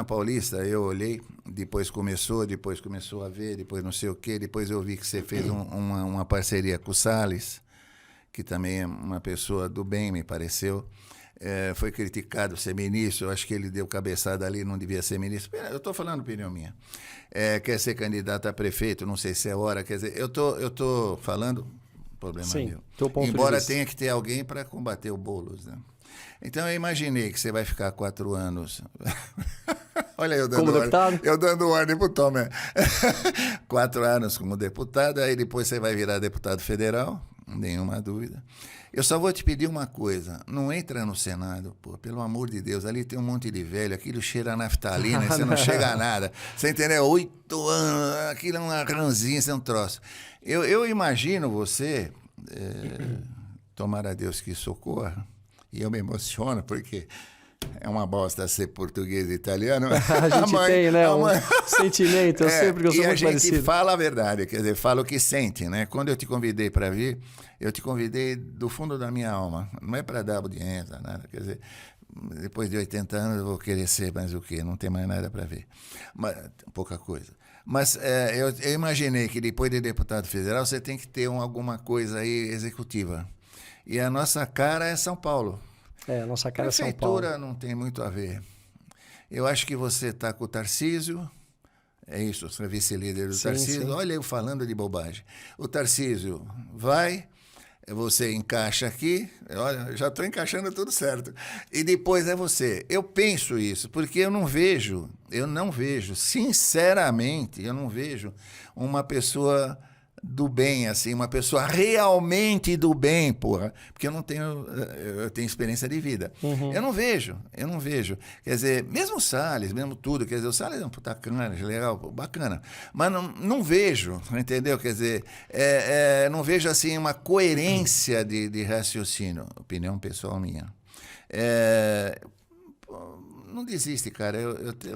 Paulista, eu olhei, depois começou a ver, depois não sei o quê, depois eu vi que você fez uma parceria com o Salles, que também é uma pessoa do bem, me pareceu. Foi criticado ser ministro, eu acho que ele deu cabeçada ali, não devia ser ministro. Eu estou falando opinião minha. Quer ser candidato a prefeito, não sei se é hora, quer dizer, eu tô falando, problema meu. Embora tenha que ter alguém para combater o Boulos, né? Então eu imaginei que você vai ficar 4 anos. Olha eu dando como deputado? Eu dando ordem pro Tom, né? 4 anos como deputado, aí depois você vai virar deputado federal, nenhuma dúvida. Eu só vou te pedir uma coisa, não entra no Senado, pô, pelo amor de Deus, ali tem um monte de velho, aquilo cheira a naftalina, você não chega a nada. Você entendeu? 8 anos, aquilo é uma ranzinha, isso é um troço. Eu imagino você, tomara a Deus que socorra, e eu me emociono porque é uma bosta ser português e italiano. A gente tem, né, um sentimento, eu sei porque eu sou muito parecido. A gente fala a verdade, quer dizer, fala o que sente, né? Quando eu te convidei para vir, eu te convidei do fundo da minha alma, não é para dar audiência, nada, quer dizer, depois de 80 anos eu vou querer ser mais o quê? Não tem mais nada para ver, mas pouca coisa. Mas eu imaginei que depois de deputado federal você tem que ter alguma coisa aí executiva. E a nossa cara é São Paulo. A nossa cara é São Paulo. Prefeitura não tem muito a ver. Eu acho que você está com o Tarcísio, é isso, você é vice-líder do Tarcísio. Sim. Olha eu falando de bobagem. O Tarcísio vai, você encaixa aqui, olha, já estou encaixando tudo certo. E depois é você. Eu penso isso, porque eu não vejo, sinceramente, eu não vejo uma pessoa do bem, assim, uma pessoa realmente do bem, porra, porque eu tenho experiência de vida. Eu não vejo. Quer dizer, mesmo o Salles, mesmo tudo, quer dizer, o Salles é um puta cara, legal, bacana, mas não vejo, entendeu? Quer dizer, não vejo, assim, uma coerência de raciocínio, opinião pessoal minha. Não desiste, cara.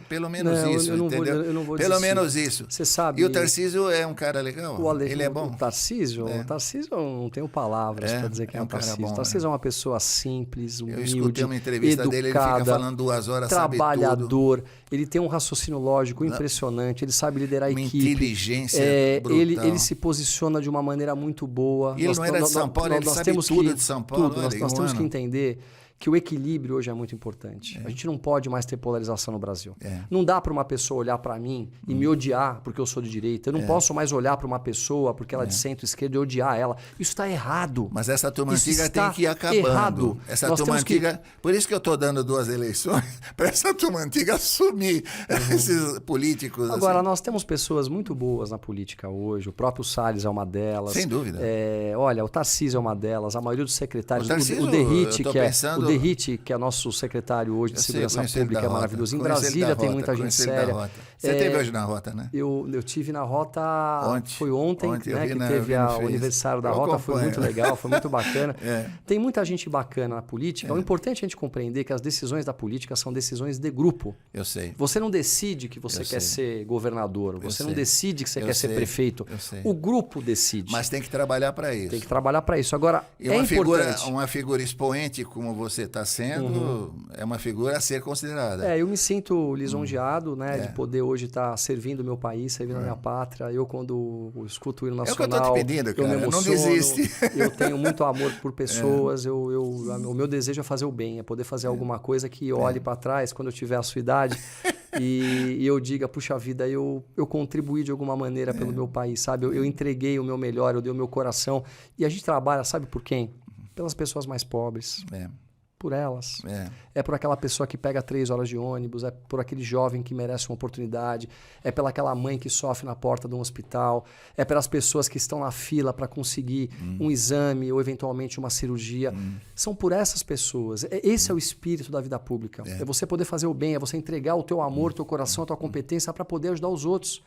Pelo menos isso, entendeu? Eu não vou Pelo desistir. menos isso. Você sabe. E o Tarcísio é um cara legal? Ele é bom? O Tarcísio eu não tenho palavras para dizer que é um Tarcísio. Bom, o Tarcísio é uma pessoa simples, humilde, educada. Eu escutei uma entrevista dele, ele fica falando 2 horas, trabalhador, sabe tudo. Ele tem um raciocínio lógico impressionante, ele sabe liderar a equipe. Inteligência brutal. Ele se posiciona de uma maneira muito boa. E ele não era de São Paulo, ele sabe tudo de São Paulo. Nós temos que entender que o equilíbrio hoje é muito importante. A gente não pode mais ter polarização no Brasil. Não dá para uma pessoa olhar para mim e me odiar porque eu sou de direita. Eu não posso mais olhar para uma pessoa porque ela é de centro-esquerda e odiar ela. Isso está errado. Mas essa turma antiga tem que ir acabando. Errado. Essa turma antiga... Por isso que eu estou dando 2 eleições, para essa turma antiga assumir esses políticos. Agora, assim. nós temos pessoas muito boas na política hoje. O próprio Salles é uma delas. Sem dúvida. Olha, o Tarcísio é uma delas. A maioria dos secretários... O Derrite, que é nosso secretário hoje de Segurança Pública, é maravilhoso. Em Brasília tem muita gente séria. Você esteve hoje na Rota, né? Eu tive na Rota... Foi ontem né, que teve o aniversário da Rota. Foi muito legal, foi muito bacana. Tem muita gente bacana na política. O importante é a gente compreender que as decisões da política são decisões de grupo. Eu sei. Você não decide que você quer ser governador. Você não decide que você quer ser prefeito. O grupo decide. Mas tem que trabalhar para isso. Tem que trabalhar para isso. Agora, uma figura expoente como você está sendo, é uma figura a ser considerada. Eu me sinto lisonjeado, né, de poder hoje estar servindo o meu país, servindo a minha pátria. Eu, quando escuto o hino nacional, é o que eu tô te pedindo, cara. Eu me emociono, não desiste. Eu tenho muito amor por pessoas. O meu desejo é fazer o bem, é poder fazer alguma coisa que olhe para trás quando eu tiver a sua idade e eu diga, puxa vida, eu contribuí de alguma maneira pelo meu país, sabe? Eu entreguei o meu melhor, eu dei o meu coração. E a gente trabalha, sabe por quem? Pelas pessoas mais pobres. Por elas. É por aquela pessoa que pega 3 horas de ônibus, é por aquele jovem que merece uma oportunidade, é pelaquela mãe que sofre na porta de um hospital, é pelas pessoas que estão na fila para conseguir um exame ou eventualmente uma cirurgia. São por essas pessoas. Esse é o espírito da vida pública. É você poder fazer o bem, é você entregar o teu amor, o teu coração, a tua competência para poder ajudar os outros.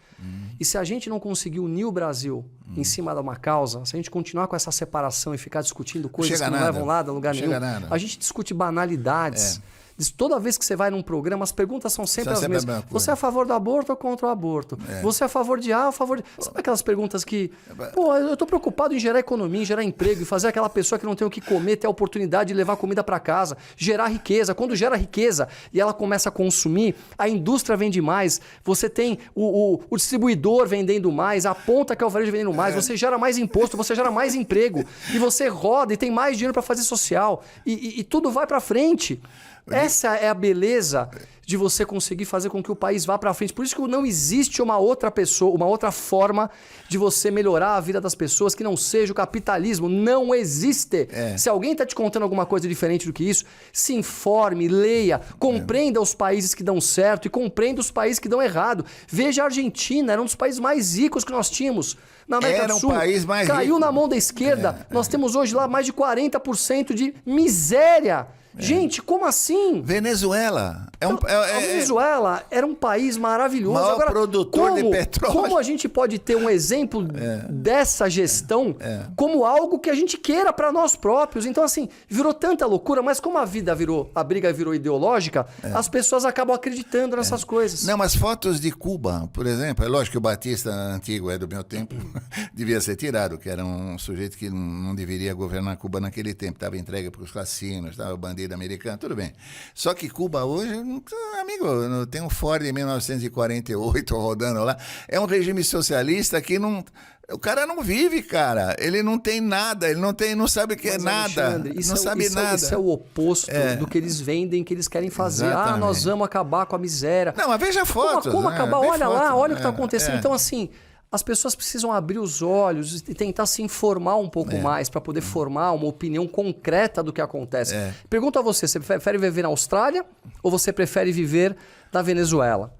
E se a gente não conseguir unir o Brasil em cima de uma causa, se a gente continuar com essa separação e ficar discutindo coisas que não levam lá a lugar nenhum, a gente discute banalidades. Toda vez que você vai num programa, as perguntas são sempre as mesmas. Você é a favor do aborto ou contra o aborto? Você é a favor de A ou a favor de... Sabe aquelas perguntas que... eu estou preocupado em gerar economia, em gerar emprego, e fazer aquela pessoa que não tem o que comer ter a oportunidade de levar comida para casa, gerar riqueza. Quando gera riqueza e ela começa a consumir, a indústria vende mais, você tem o distribuidor vendendo mais, a ponta que é o varejo vendendo mais, você gera mais imposto, você gera mais emprego, e você roda e tem mais dinheiro para fazer social, e tudo vai para frente. Essa é a beleza de você conseguir fazer com que o país vá para frente. Por isso que não existe uma outra pessoa, uma outra forma de você melhorar a vida das pessoas que não seja o capitalismo. Não existe. Se alguém está te contando alguma coisa diferente do que isso, se informe, leia, compreenda os países que dão certo e compreenda os países que dão errado. Veja a Argentina, era um dos países mais ricos que nós tínhamos na América do Sul. País mais caiu rico. Na mão da esquerda. Nós temos hoje lá mais de 40% de miséria. Gente, como assim? Venezuela. A Venezuela era um país maravilhoso. Maior Agora, produtor de petróleo. Como a gente pode ter um exemplo dessa gestão como algo que a gente queira para nós próprios? Então, assim, virou tanta loucura, mas como a briga virou ideológica, as pessoas acabam acreditando nessas coisas. Não, mas fotos de Cuba, por exemplo, é lógico que o Batista antigo é do meu tempo, devia ser tirado, que era um sujeito que não deveria governar Cuba naquele tempo, estava entregue para os cassinos, estava bandeira vida americana, tudo bem. Só que Cuba hoje, amigo, tem um Ford de 1948 rodando lá. É um regime socialista que não... O cara não vive, cara. Ele não tem nada, ele não sabe o que é nada. Não sabe nada. Isso é o oposto do que eles vendem, que eles querem fazer. Exatamente. Ah, nós vamos acabar com a miséria. Não, mas veja fotos. Como né? acabar? Vê Olha fotos. lá, olha o que está acontecendo. Então, assim, as pessoas precisam abrir os olhos e tentar se informar um pouco mais para poder formar uma opinião concreta do que acontece. Pergunto a você, você prefere viver na Austrália ou você prefere viver na Venezuela?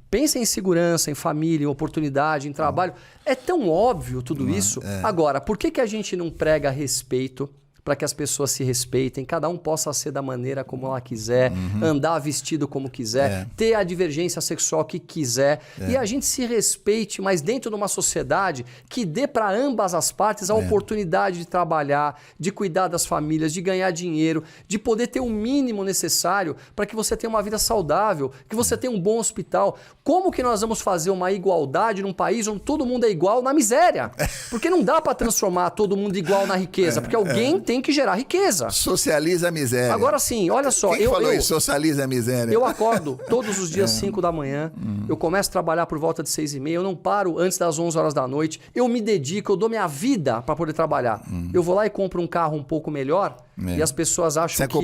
Pensa em segurança, em família, em oportunidade, em trabalho. É tão óbvio tudo isso. Agora, por que a gente não prega respeito para que as pessoas se respeitem, cada um possa ser da maneira como ela quiser, andar vestido como quiser, ter a divergência sexual que quiser, e a gente se respeite, mas dentro de uma sociedade que dê para ambas as partes a oportunidade de trabalhar, de cuidar das famílias, de ganhar dinheiro, de poder ter o mínimo necessário para que você tenha uma vida saudável, que você tenha um bom hospital. Como que nós vamos fazer uma igualdade num país onde todo mundo é igual na miséria? Porque não dá para transformar todo mundo igual na riqueza, porque alguém tem que gerar riqueza. Socializa a miséria. Agora sim, olha só. Quem falou isso? Socializa a miséria. Eu acordo todos os dias 5 da manhã, eu começo a trabalhar por volta de 6h30, eu não paro antes das 11 horas da noite, eu me dedico, eu dou minha vida para poder trabalhar. Eu vou lá e compro um carro um pouco melhor e as pessoas acham que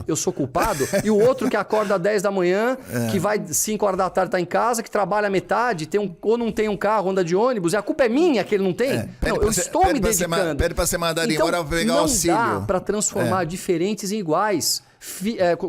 eu sou culpado. E o outro que acorda às 10 da manhã, que vai 5 horas da tarde tá em casa, que trabalha a metade, ou não tem um carro, anda de ônibus, e a culpa é minha que ele não tem. Não, eu estou me dedicando. Pede para ser mandado embora para pegar auxílio. Não dá para transformar diferentes em iguais.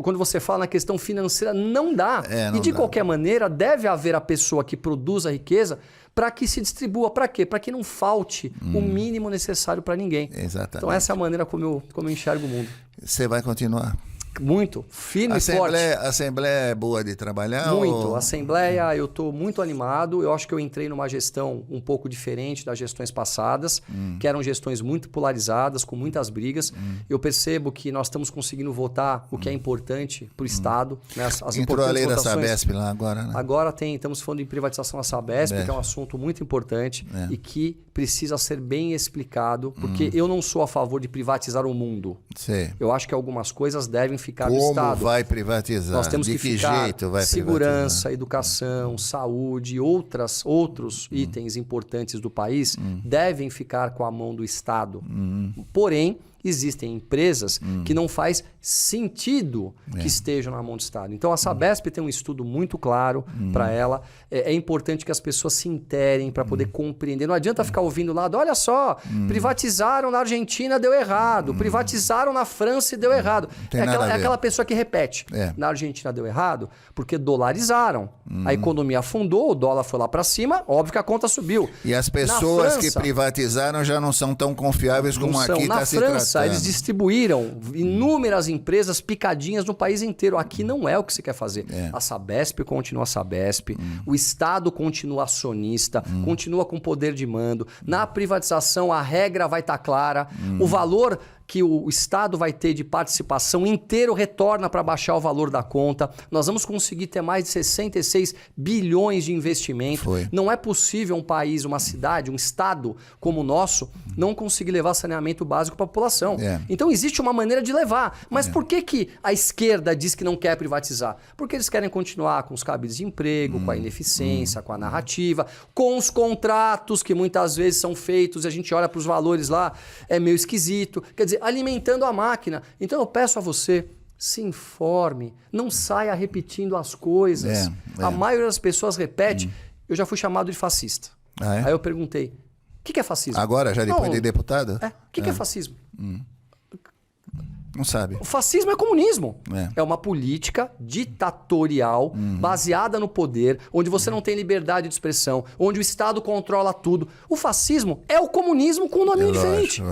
Quando você fala na questão financeira, não dá. Não e de dá. qualquer maneira, deve haver a pessoa que produz a riqueza para que se distribua. Para quê? Para que não falte o mínimo necessário para ninguém. Exatamente. Então essa é a maneira como eu enxergo o mundo. Você vai continuar? Muito, firme e forte. A Assembleia é boa de trabalhar? Muito. A Assembleia, eu estou muito animado. Eu acho que eu entrei numa gestão um pouco diferente das gestões passadas, que eram gestões muito polarizadas, com muitas brigas. Eu percebo que nós estamos conseguindo votar o que é importante para o Estado. Né? As Entrou a lei da votações. Sabesp lá agora, né? Agora estamos falando de privatização da Sabesp, que é um assunto muito importante e que precisa ser bem explicado, porque eu não sou a favor de privatizar o mundo. Sim. Eu acho que algumas coisas devem ficar no Como Estado. vai privatizar? Nós temos de que ficar jeito vai segurança, privatizar? educação, saúde, outros itens importantes do país devem ficar com a mão do Estado. Porém, existem empresas que não faz sentido que estejam na mão do Estado. Então, a Sabesp tem um estudo muito claro para ela. É importante que as pessoas se interem para poder compreender. Não adianta ficar ouvindo lá, olha só, privatizaram na Argentina, deu errado. Privatizaram na França e deu errado. É aquela pessoa que repete. Na Argentina deu errado porque dolarizaram. A economia afundou, o dólar foi lá para cima, óbvio que a conta subiu. E as pessoas que privatizaram já não são tão confiáveis como aqui está se tratando. Eles distribuíram inúmeras empresas picadinhas no país inteiro. Aqui não é o que se quer fazer. A Sabesp continua a Sabesp, o Estado continua acionista, continua com poder de mando. Na privatização a regra vai estar clara, o valor que o Estado vai ter de participação inteiro retorna para baixar o valor da conta. Nós vamos conseguir ter mais de 66 bilhões de investimento. Não é possível um país, uma cidade, um Estado como o nosso não conseguir levar saneamento básico para a população. Então existe uma maneira de levar. Mas por que a esquerda diz que não quer privatizar? Porque eles querem continuar com os cabides de emprego, com a ineficiência, com a narrativa, com os contratos que muitas vezes são feitos e a gente olha para os valores lá, é meio esquisito. Quer dizer, alimentando a máquina. Então eu peço a você, se informe, não saia repetindo as coisas. A maioria das pessoas repete. Eu já fui chamado de fascista. Aí eu perguntei, o que é fascismo? Agora, já depois de deputado? O que é fascismo? Não sabe. O fascismo é comunismo. É uma política ditatorial baseada no poder, onde você não tem liberdade de expressão, onde o Estado controla tudo. O fascismo é o comunismo com um nome diferente.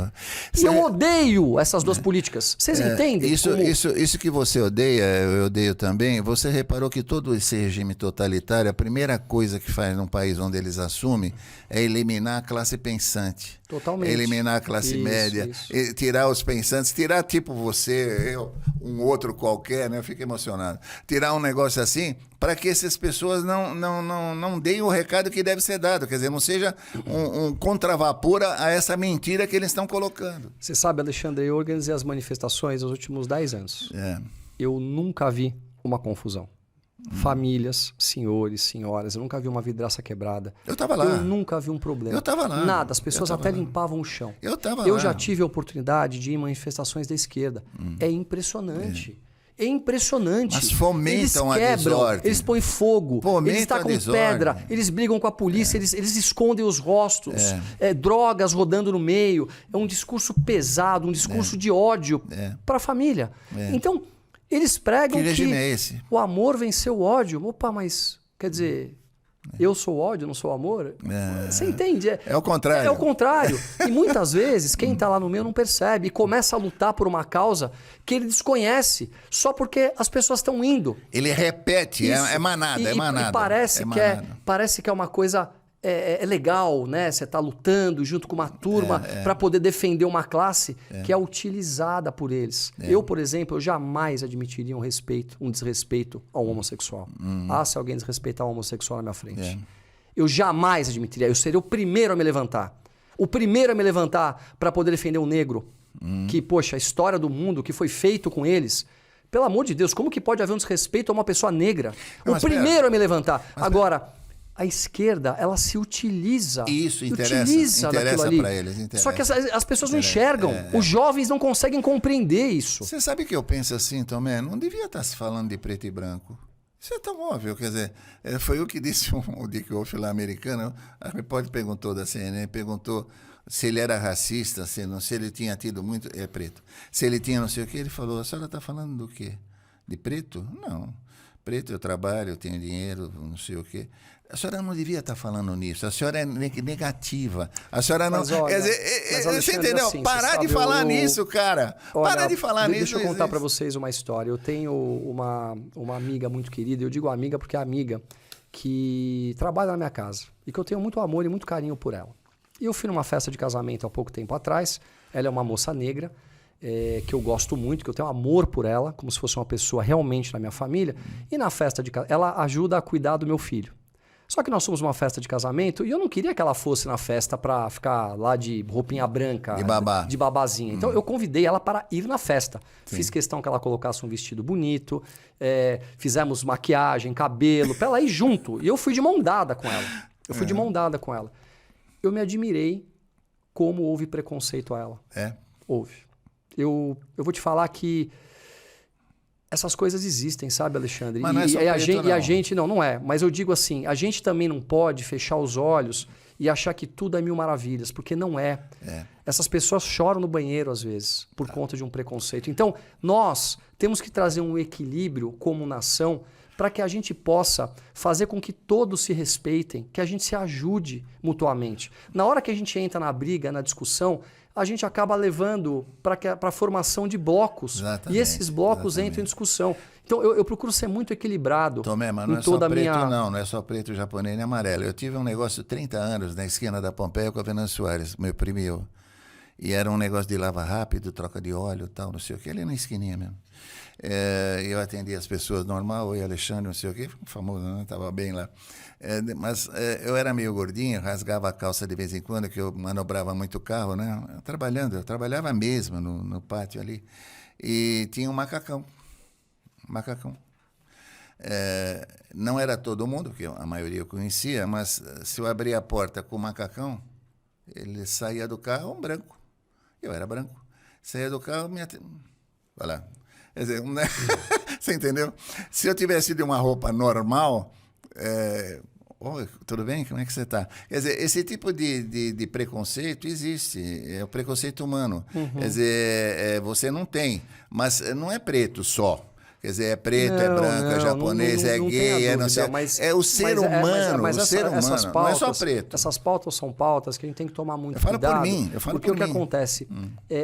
E eu odeio essas duas políticas. Vocês entendem? Isso que você odeia, eu odeio também. Você reparou que todo esse regime totalitário, a primeira coisa que faz num país onde eles assumem é eliminar a classe pensante. Totalmente. Eliminar a classe média, tirar os pensantes, tirar tipo você, eu, um outro qualquer, né? Eu fico emocionado. Tirar um negócio assim para que essas pessoas não deem o recado que deve ser dado. Quer dizer, não seja um contravapor a essa mentira que eles estão colocando. Você sabe, Alexandre, eu organizei as manifestações nos últimos 10 anos. Eu nunca vi uma confusão. Famílias, senhores, senhoras, eu nunca vi uma vidraça quebrada. Eu estava lá. Eu nunca vi um problema. Eu estava lá. Nada, as pessoas até limpavam o chão. Eu estava lá. Eu já tive a oportunidade de ir em manifestações da esquerda. É impressionante. É impressionante. Mas fomentam eles quebram, a desordem. eles põem fogo, eles tacam pedra, eles brigam com a polícia, eles escondem os rostos, drogas rodando no meio. É um discurso pesado, um discurso de ódio para a família. Então, eles pregam que o amor venceu o ódio. Opa, mas quer dizer, eu sou o ódio, não sou o amor? Você entende? É o contrário. É o contrário. E muitas vezes, quem está lá no meio não percebe e começa a lutar por uma causa que ele desconhece, só porque as pessoas estão indo. Ele repete, é manada, é manada. E parece que é uma coisa... É legal, né? Você está lutando junto com uma turma para poder defender uma classe que é utilizada por eles. Eu, por exemplo, eu jamais admitiria um desrespeito ao homossexual. Se alguém desrespeitar um homossexual na minha frente. Eu jamais admitiria. Eu seria o primeiro a me levantar. O primeiro a me levantar para poder defender um negro. Que, poxa, a história do mundo, o que foi feito com eles... Pelo amor de Deus, como que pode haver um desrespeito a uma pessoa negra? O primeiro a me levantar. Agora... A esquerda, ela se utiliza. Isso, interessa para eles. Interessa. Só que as pessoas não enxergam. Os jovens não conseguem compreender isso. Você sabe que eu penso assim, Tomé? Não devia estar se falando de preto e branco. Isso é tão óbvio. Quer dizer, foi o que disse o Dick Wolf lá americano. A repórter perguntou da CNN, perguntou se ele era racista, se ele tinha tido muito... É preto. Se ele tinha não sei o quê, ele falou, a senhora está falando do quê? De preto? Não. Preto, eu trabalho, eu tenho dinheiro, não sei o quê. A senhora não devia estar falando nisso. A senhora é negativa. A senhora não... Olha, você entendeu? Assim, parar de falar nisso, cara. Parar de falar nisso. Deixa eu contar para vocês uma história. Eu tenho uma amiga muito querida. Eu digo amiga porque é amiga que trabalha na minha casa. E que eu tenho muito amor e muito carinho por ela. E eu fui numa festa de casamento há pouco tempo atrás. Ela é uma moça negra. Que eu gosto muito, que eu tenho amor por ela, como se fosse uma pessoa realmente na minha família. E na festa de casamento, ela ajuda a cuidar do meu filho. Só que nós somos uma festa de casamento e eu não queria que ela fosse na festa para ficar lá de roupinha branca, de babazinha. Então eu convidei ela para ir na festa. Sim. Fiz questão que ela colocasse um vestido bonito, fizemos maquiagem, cabelo, para ela ir junto. E eu fui de mão dada com ela. Eu me admirei como houve preconceito a ela. Houve. Eu vou te falar que essas coisas existem, sabe, Alexandre? Mas não é só preto, e a gente não é. Mas eu digo assim, a gente também não pode fechar os olhos e achar que tudo é mil maravilhas, porque não é. Essas pessoas choram no banheiro às vezes por conta de um preconceito. Então, nós temos que trazer um equilíbrio como nação para que a gente possa fazer com que todos se respeitem, que a gente se ajude mutuamente. Na hora que a gente entra na briga, na discussão, a gente acaba levando para a formação de blocos. Exatamente, e esses blocos entram em discussão. Então, eu procuro ser muito equilibrado. Tomé, mas não é só preto, não é só preto, japonês nem amarelo. Eu tive um negócio 30 anos na esquina da Pompeia com a Venâncio Soares, meu primo e eu. E era um negócio de lava rápido, troca de óleo e tal, não sei o que, ali na esquininha mesmo. Eu atendia as pessoas normal, oi Alexandre, não sei o que, famoso, né? Estava bem lá. Mas eu era meio gordinho, rasgava a calça de vez em quando, que eu manobrava muito carro, né? Eu trabalhava mesmo no pátio ali. E tinha um macacão. Não era todo mundo, porque a maioria eu conhecia, mas se eu abria a porta com o macacão, ele saía do carro, um branco. Eu era branco. Saía do carro, vai lá. Quer dizer, né? Você entendeu? Se eu tivesse de uma roupa normal, oi, tudo bem? Como é que você está? Quer dizer, esse tipo de preconceito existe, é o preconceito humano. Quer dizer, você não tem, mas não é preto só. Quer dizer, é preto, é branco, é japonês, é gay, é não sei. É o ser humano, o ser humano. Pautas, não é só preto. Essas pautas são pautas que a gente tem que tomar muito cuidado. Eu falo porque por mim. O que acontece?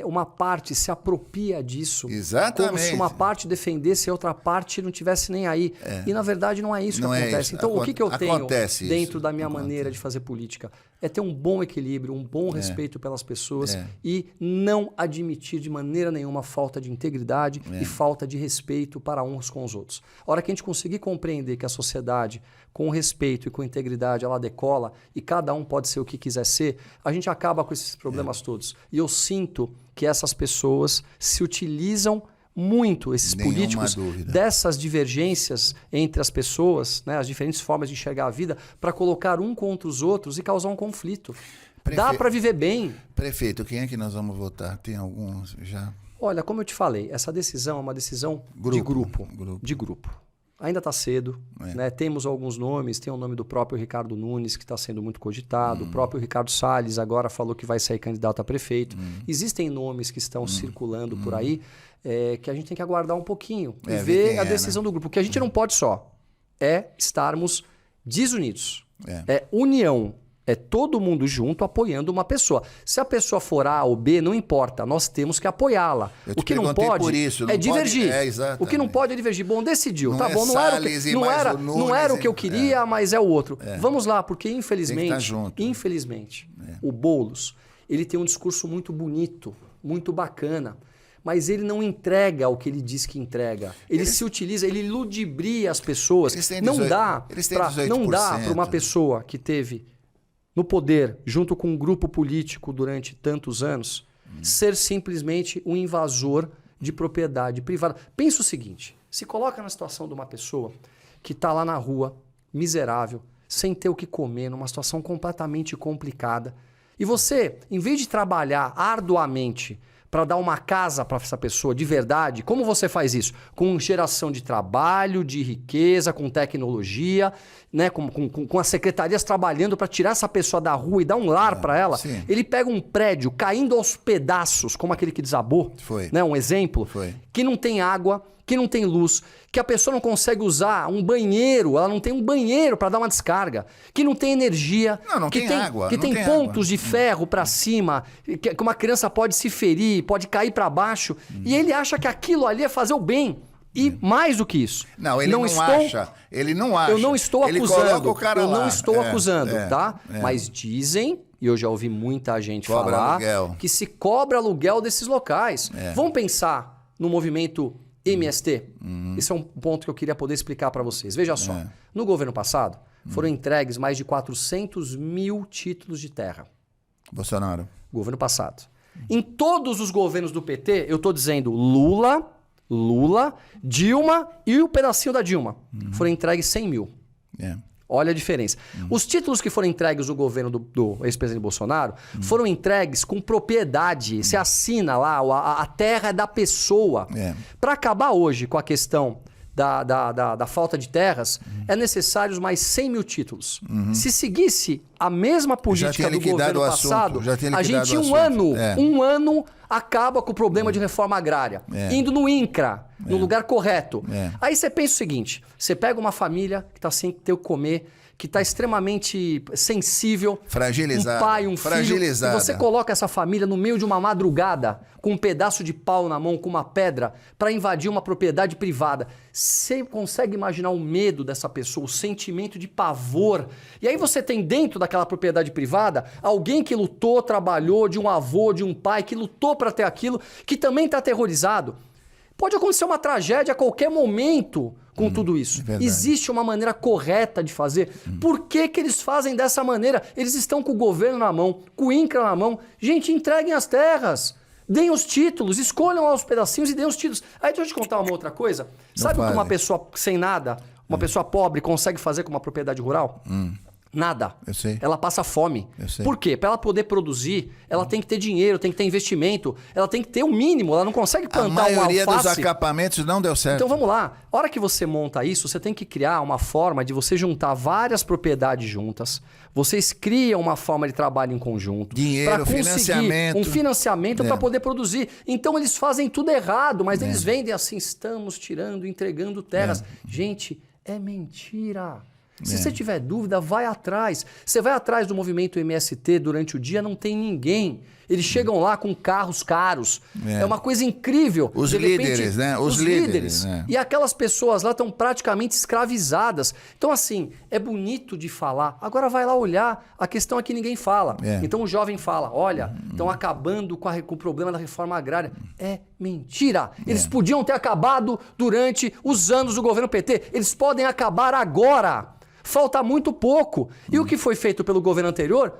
Uma parte se apropria disso. Exatamente. Como se uma parte defendesse e outra parte não tivesse nem aí. E na verdade não é isso que acontece. Então o que eu tenho dentro da minha maneira de fazer política? É ter um bom equilíbrio, um bom respeito pelas pessoas e não admitir de maneira nenhuma falta de integridade e falta de respeito para uns com os outros. A hora que a gente conseguir compreender que a sociedade, com respeito e com integridade, ela decola e cada um pode ser o que quiser ser, a gente acaba com esses problemas todos. E eu sinto que essas pessoas se utilizam muito, esses políticos, dessas divergências entre as pessoas, né, as diferentes formas de enxergar a vida, para colocar um contra os outros e causar um conflito. Dá para viver bem. Prefeito, quem é que nós vamos votar? Tem alguns já? Olha, como eu te falei, essa decisão é uma decisão de grupo. Ainda está cedo, né? Temos alguns nomes, tem o nome do próprio Ricardo Nunes, que está sendo muito cogitado, o próprio Ricardo Salles agora falou que vai sair candidato a prefeito. Existem nomes que estão circulando por aí, que a gente tem que aguardar um pouquinho e ver a decisão do grupo. O que a gente não pode só é estarmos desunidos. É união. É todo mundo junto apoiando uma pessoa. Se a pessoa for A ou B, não importa. Nós temos que apoiá-la. O que não pode é divergir. O que não pode é divergir. Bom, decidiu. Tá bom, não era o que eu queria, mas é o outro. Vamos lá, porque infelizmente, o Boulos, ele tem um discurso muito bonito, muito bacana. Mas ele não entrega o que ele diz que entrega. Ele se utiliza, ele ludibria as pessoas. Não dá para uma pessoa que teve no poder, junto com um grupo político durante tantos anos, ser simplesmente um invasor de propriedade privada. Pensa o seguinte, se coloca na situação de uma pessoa que está lá na rua, miserável, sem ter o que comer, numa situação completamente complicada, e você, em vez de trabalhar arduamente para dar uma casa para essa pessoa de verdade, como você faz isso? Com geração de trabalho, de riqueza, com tecnologia, né? com as secretarias trabalhando para tirar essa pessoa da rua e dar um lar para ela. Sim. Ele pega um prédio caindo aos pedaços, como aquele que desabou, né? Um exemplo, que não tem água, que não tem luz, que a pessoa não consegue usar um banheiro, ela não tem um banheiro para dar uma descarga, que não tem energia, que tem água, que tem pontos de ferro para cima, que uma criança pode se ferir, pode cair para baixo, e ele acha que aquilo ali é fazer o bem. E mais do que isso. Ele não acha. Eu não estou acusando. Eu não estou acusando, tá? Mas dizem, e eu já ouvi muita gente falar, que se cobra aluguel desses locais. Vamos pensar no movimento MST. Esse é um ponto que eu queria poder explicar para vocês. Veja só, no governo passado foram entregues mais de 400 mil títulos de terra. Bolsonaro. Governo passado. Em todos os governos do PT, eu estou dizendo Lula, Dilma e o pedacinho da Dilma. Foram entregues 100 mil. Olha a diferença. Os títulos que foram entregues no governo do ex-presidente Bolsonaro foram entregues com propriedade. Você assina lá, a terra é da pessoa. Para acabar hoje com a questão da falta de terras, é necessários mais 100 mil títulos. Se seguisse a mesma política do governo passado, a gente um ano acaba com o problema de reforma agrária. Indo no INCRA, no lugar correto. Aí você pensa o seguinte, você pega uma família que está sem ter o que comer, que está extremamente sensível, fragilizada, um pai, um filho, e você coloca essa família no meio de uma madrugada com um pedaço de pau na mão, com uma pedra, para invadir uma propriedade privada. Você consegue imaginar o medo dessa pessoa, o sentimento de pavor? E aí você tem dentro daquela propriedade privada alguém que lutou, trabalhou, de um avô, de um pai, que lutou para ter aquilo, que também está aterrorizado. Pode acontecer uma tragédia a qualquer momento com tudo isso. Existe uma maneira correta de fazer. Por que eles fazem dessa maneira? Eles estão com o governo na mão, com o INCRA na mão. Gente, entreguem as terras. Deem os títulos, escolham lá os pedacinhos e deem os títulos. Aí deixa eu te contar uma outra coisa. Sabe o que uma pessoa sem nada, uma pessoa pobre consegue fazer com uma propriedade rural? Nada. Eu sei. Ela passa fome. Eu sei. Por quê? Para ela poder produzir, ela tem que ter dinheiro, tem que ter investimento, ela tem que ter o mínimo, ela não consegue plantar uma alface. A maioria dos acampamentos não deu certo. Então vamos lá. A hora que você monta isso, você tem que criar uma forma de você juntar várias propriedades juntas. Vocês criam uma forma de trabalho em conjunto. Dinheiro, financiamento. Um financiamento para poder produzir. Então eles fazem tudo errado, mas eles vendem assim, estamos tirando, entregando terras. Gente, é mentira. Se você tiver dúvida, vai atrás. Você vai atrás do movimento MST durante o dia, não tem ninguém. Eles chegam lá com carros caros. É uma coisa incrível. Os líderes, né? Os líderes. Né? E aquelas pessoas lá estão praticamente escravizadas. Então, assim, é bonito de falar. Agora vai lá olhar. A questão é que ninguém fala. Então o jovem fala, olha, estão acabando com o problema da reforma agrária. É mentira. Eles podiam ter acabado durante os anos do governo PT. Eles podem acabar agora. Falta muito pouco. E o que foi feito pelo governo anterior,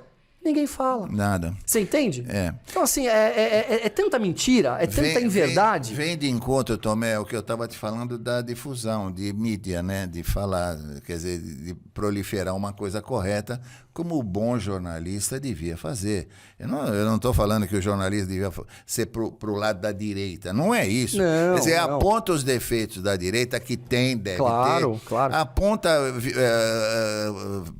ninguém fala. Nada. Você entende? Então, assim, é tanta mentira, é tanta inverdade. Vem de encontro, Tomé, o que eu estava te falando da difusão, de mídia, né? De falar, quer dizer, de proliferar uma coisa correta, como o bom jornalista devia fazer. Eu não estou falando que o jornalista devia ser pro lado da direita. Não é isso. Não, quer dizer, não. aponta os defeitos da direita, que deve ter. Claro. Aponta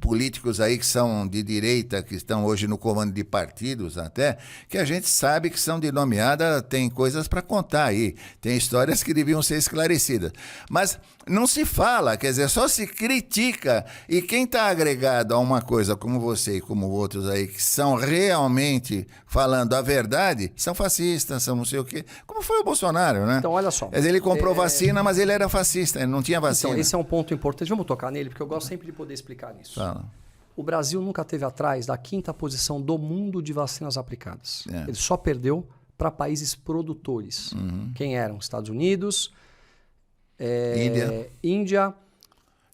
políticos aí que são de direita, que estão hoje no comando de partidos até, que a gente sabe que são denominadas, tem coisas para contar aí. Tem histórias que deviam ser esclarecidas. Mas não se fala, quer dizer, só se critica. E quem está agregado a uma coisa como você e como outros aí, que são realmente falando a verdade, são fascistas, são não sei o quê. Como foi o Bolsonaro, né? Então, olha só. Quer dizer, ele comprou vacina, mas ele era fascista, ele não tinha vacina. Então, esse é um ponto importante. Vamos tocar nele, porque eu gosto sempre de poder explicar nisso. Fala. O Brasil nunca esteve atrás da 5ª posição do mundo de vacinas aplicadas. Ele só perdeu para países produtores. Quem eram? Estados Unidos, Índia,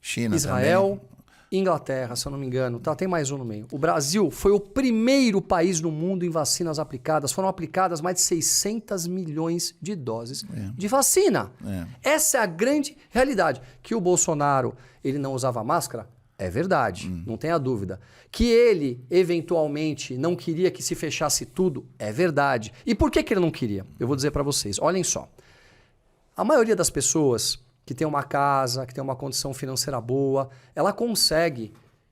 China, Israel, também. Inglaterra, se eu não me engano. Tem mais um no meio. O Brasil foi o primeiro país no mundo em vacinas aplicadas. Foram aplicadas mais de 600 milhões de doses de vacina. Essa é a grande realidade. Que o Bolsonaro ele não usava máscara? É verdade, não tenha dúvida. Que ele, eventualmente, não queria que se fechasse tudo? É verdade. E por que ele não queria? Eu vou dizer para vocês. Olhem só. A maioria das pessoas que tem uma casa, que tem uma condição financeira boa, ela consegue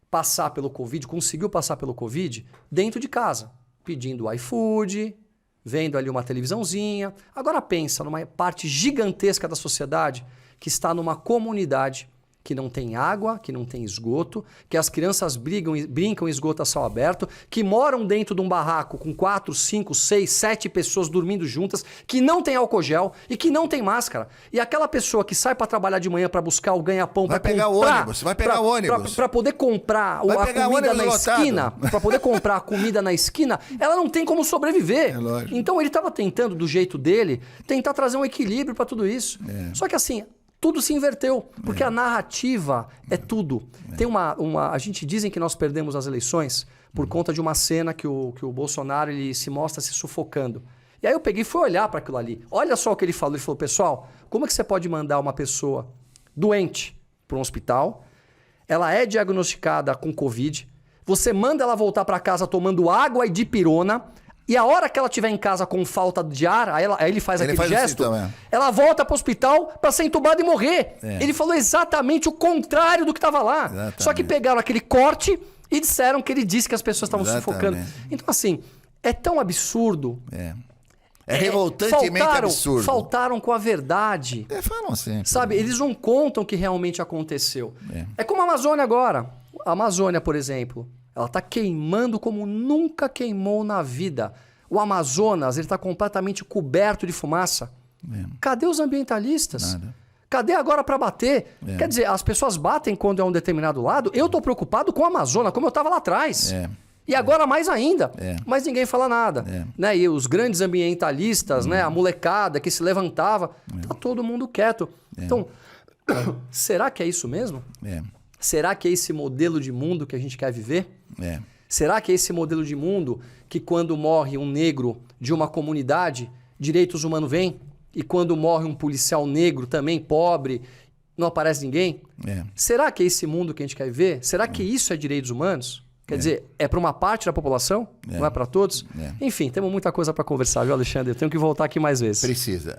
passar pelo Covid, conseguiu passar pelo Covid dentro de casa, pedindo iFood, vendo ali uma televisãozinha. Agora pensa numa parte gigantesca da sociedade que está numa comunidade que não tem água, que não tem esgoto, que as crianças brincam em esgoto a céu aberto, que moram dentro de um barraco com 4, 5, 6, 7 pessoas dormindo juntas, que não tem álcool gel e que não tem máscara. E aquela pessoa que sai para trabalhar de manhã para buscar o ganha-pão, para pegar o ônibus, vai pegar o ônibus. Para poder comprar a comida na esquina, para poder comprar a comida na esquina, ela não tem como sobreviver. Então ele estava tentando, do jeito dele, tentar trazer um equilíbrio para tudo isso. Só que assim, tudo se inverteu, porque a narrativa é tudo. Tem a gente dizem que nós perdemos as eleições por conta de uma cena que o Bolsonaro ele se mostra se sufocando. E aí eu peguei e fui olhar para aquilo ali. Olha só o que ele falou. Ele falou, pessoal, como é que você pode mandar uma pessoa doente para um hospital? Ela é diagnosticada com Covid. Você manda ela voltar para casa tomando água e dipirona. E a hora que ela estiver em casa com falta de ar, aí ele faz aquele gesto, ela volta para o hospital para ser entubada e morrer. Ele falou exatamente o contrário do que estava lá. Exatamente. Só que pegaram aquele corte e disseram que ele disse que as pessoas estavam sufocando. Então, assim, é tão absurdo. É revoltantemente absurdo. Faltaram com a verdade. Falam sempre. Sabe, eles não contam o que realmente aconteceu. É como a Amazônia agora. A Amazônia, por exemplo. Ela está queimando como nunca queimou na vida. O Amazonas está completamente coberto de fumaça. Cadê os ambientalistas? Nada. Cadê agora para bater? Quer dizer, as pessoas batem quando é um determinado lado. Eu estou preocupado com o Amazonas, como eu estava lá atrás. E agora mais ainda. Mas ninguém fala nada. Né? E os grandes ambientalistas, né? A molecada que se levantava, está todo mundo quieto. Então, será que é isso mesmo? Será que é esse modelo de mundo que a gente quer viver? Será que é esse modelo de mundo que quando morre um negro de uma comunidade, direitos humanos vêm? E quando morre um policial negro também, pobre, não aparece ninguém? É. Será que é esse mundo que a gente quer viver? Será que isso é direitos humanos? Quer dizer, é para uma parte da população? Não é para todos? Enfim, temos muita coisa para conversar, viu, Alexandre? Eu tenho que voltar aqui mais vezes. Precisa.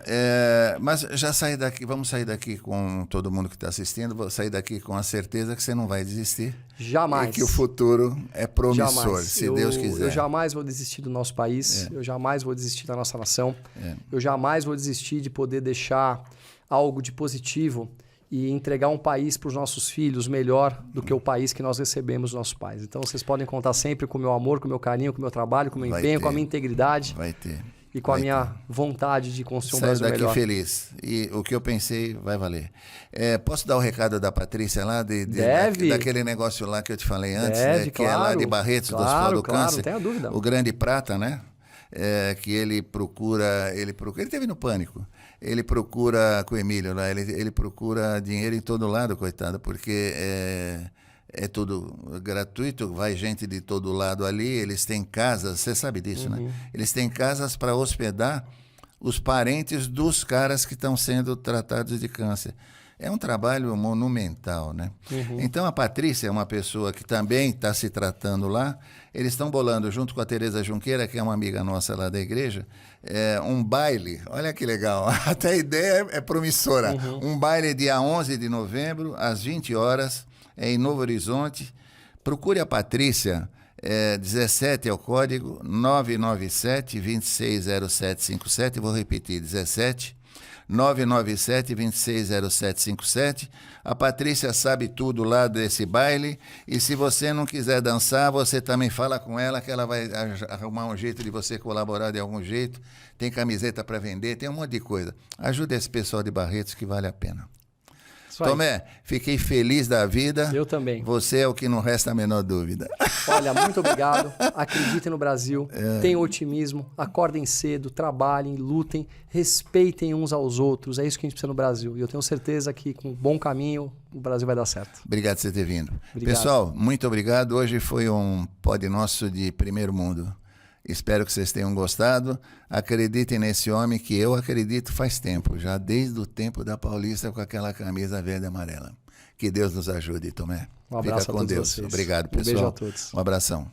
Mas já sair daqui, vamos sair daqui com todo mundo que está assistindo, vou sair daqui com a certeza que você não vai desistir. Jamais. E que o futuro é promissor, jamais. se Deus quiser. Eu jamais vou desistir do nosso país, eu jamais vou desistir da nossa nação, eu jamais vou desistir de poder deixar algo de positivo e entregar um país para os nossos filhos melhor do que o país que nós recebemos dos nossos pais. Então, vocês podem contar sempre com o meu amor, com o meu carinho, com o meu trabalho, com o meu empenho, com a minha integridade. Vai ter. E com a minha vontade de construir um Brasil melhor. Saio daqui feliz. E o que eu pensei vai valer. Posso dar o recado da Patrícia lá? Deve. Daquele negócio lá que eu te falei antes, Deve, que é lá de Barretos, do Hospital do Câncer. Não tenha dúvida. O Grande Prata, né? Que ele procura... Ele teve no Pânico. Ele procura, com o Emílio lá, ele procura dinheiro em todo lado, coitado, porque é tudo gratuito, vai gente de todo lado ali, eles têm casas, você sabe disso, né? Eles têm casas para hospedar os parentes dos caras que estão sendo tratados de câncer. É um trabalho monumental, né? Então a Patrícia é uma pessoa que também está se tratando lá. Eles estão bolando, junto com a Tereza Junqueira, que é uma amiga nossa lá da igreja, um baile. Olha que legal, até a ideia é promissora. Um baile dia 11 de novembro, às 20 horas, em Novo Horizonte. Procure a Patrícia, 17 é o código, 997-260757. Vou repetir, 17 997-260757. A Patrícia sabe tudo lá desse baile, e se você não quiser dançar, você também fala com ela que ela vai arrumar um jeito de você colaborar de algum jeito. Tem camiseta para vender, tem um monte de coisa. Ajuda esse pessoal de Barretos que vale a pena. Tomé, fiquei feliz da vida. Eu também. Você é o que não resta a menor dúvida. Olha, muito obrigado. Acreditem no Brasil, tenham otimismo, acordem cedo, trabalhem, lutem, respeitem uns aos outros. É isso que a gente precisa no Brasil. E eu tenho certeza que com um bom caminho o Brasil vai dar certo. Obrigado por você ter vindo. Obrigado. Pessoal, muito obrigado. Hoje foi um pod nosso de primeiro mundo. Espero que vocês tenham gostado. Acreditem nesse homem que eu acredito faz tempo, já desde o tempo da Paulista com aquela camisa verde e amarela. Que Deus nos ajude, Tomé. Um abraço Fica a com todos Deus. vocês. Obrigado, pessoal. Um beijo a todos. Um abração.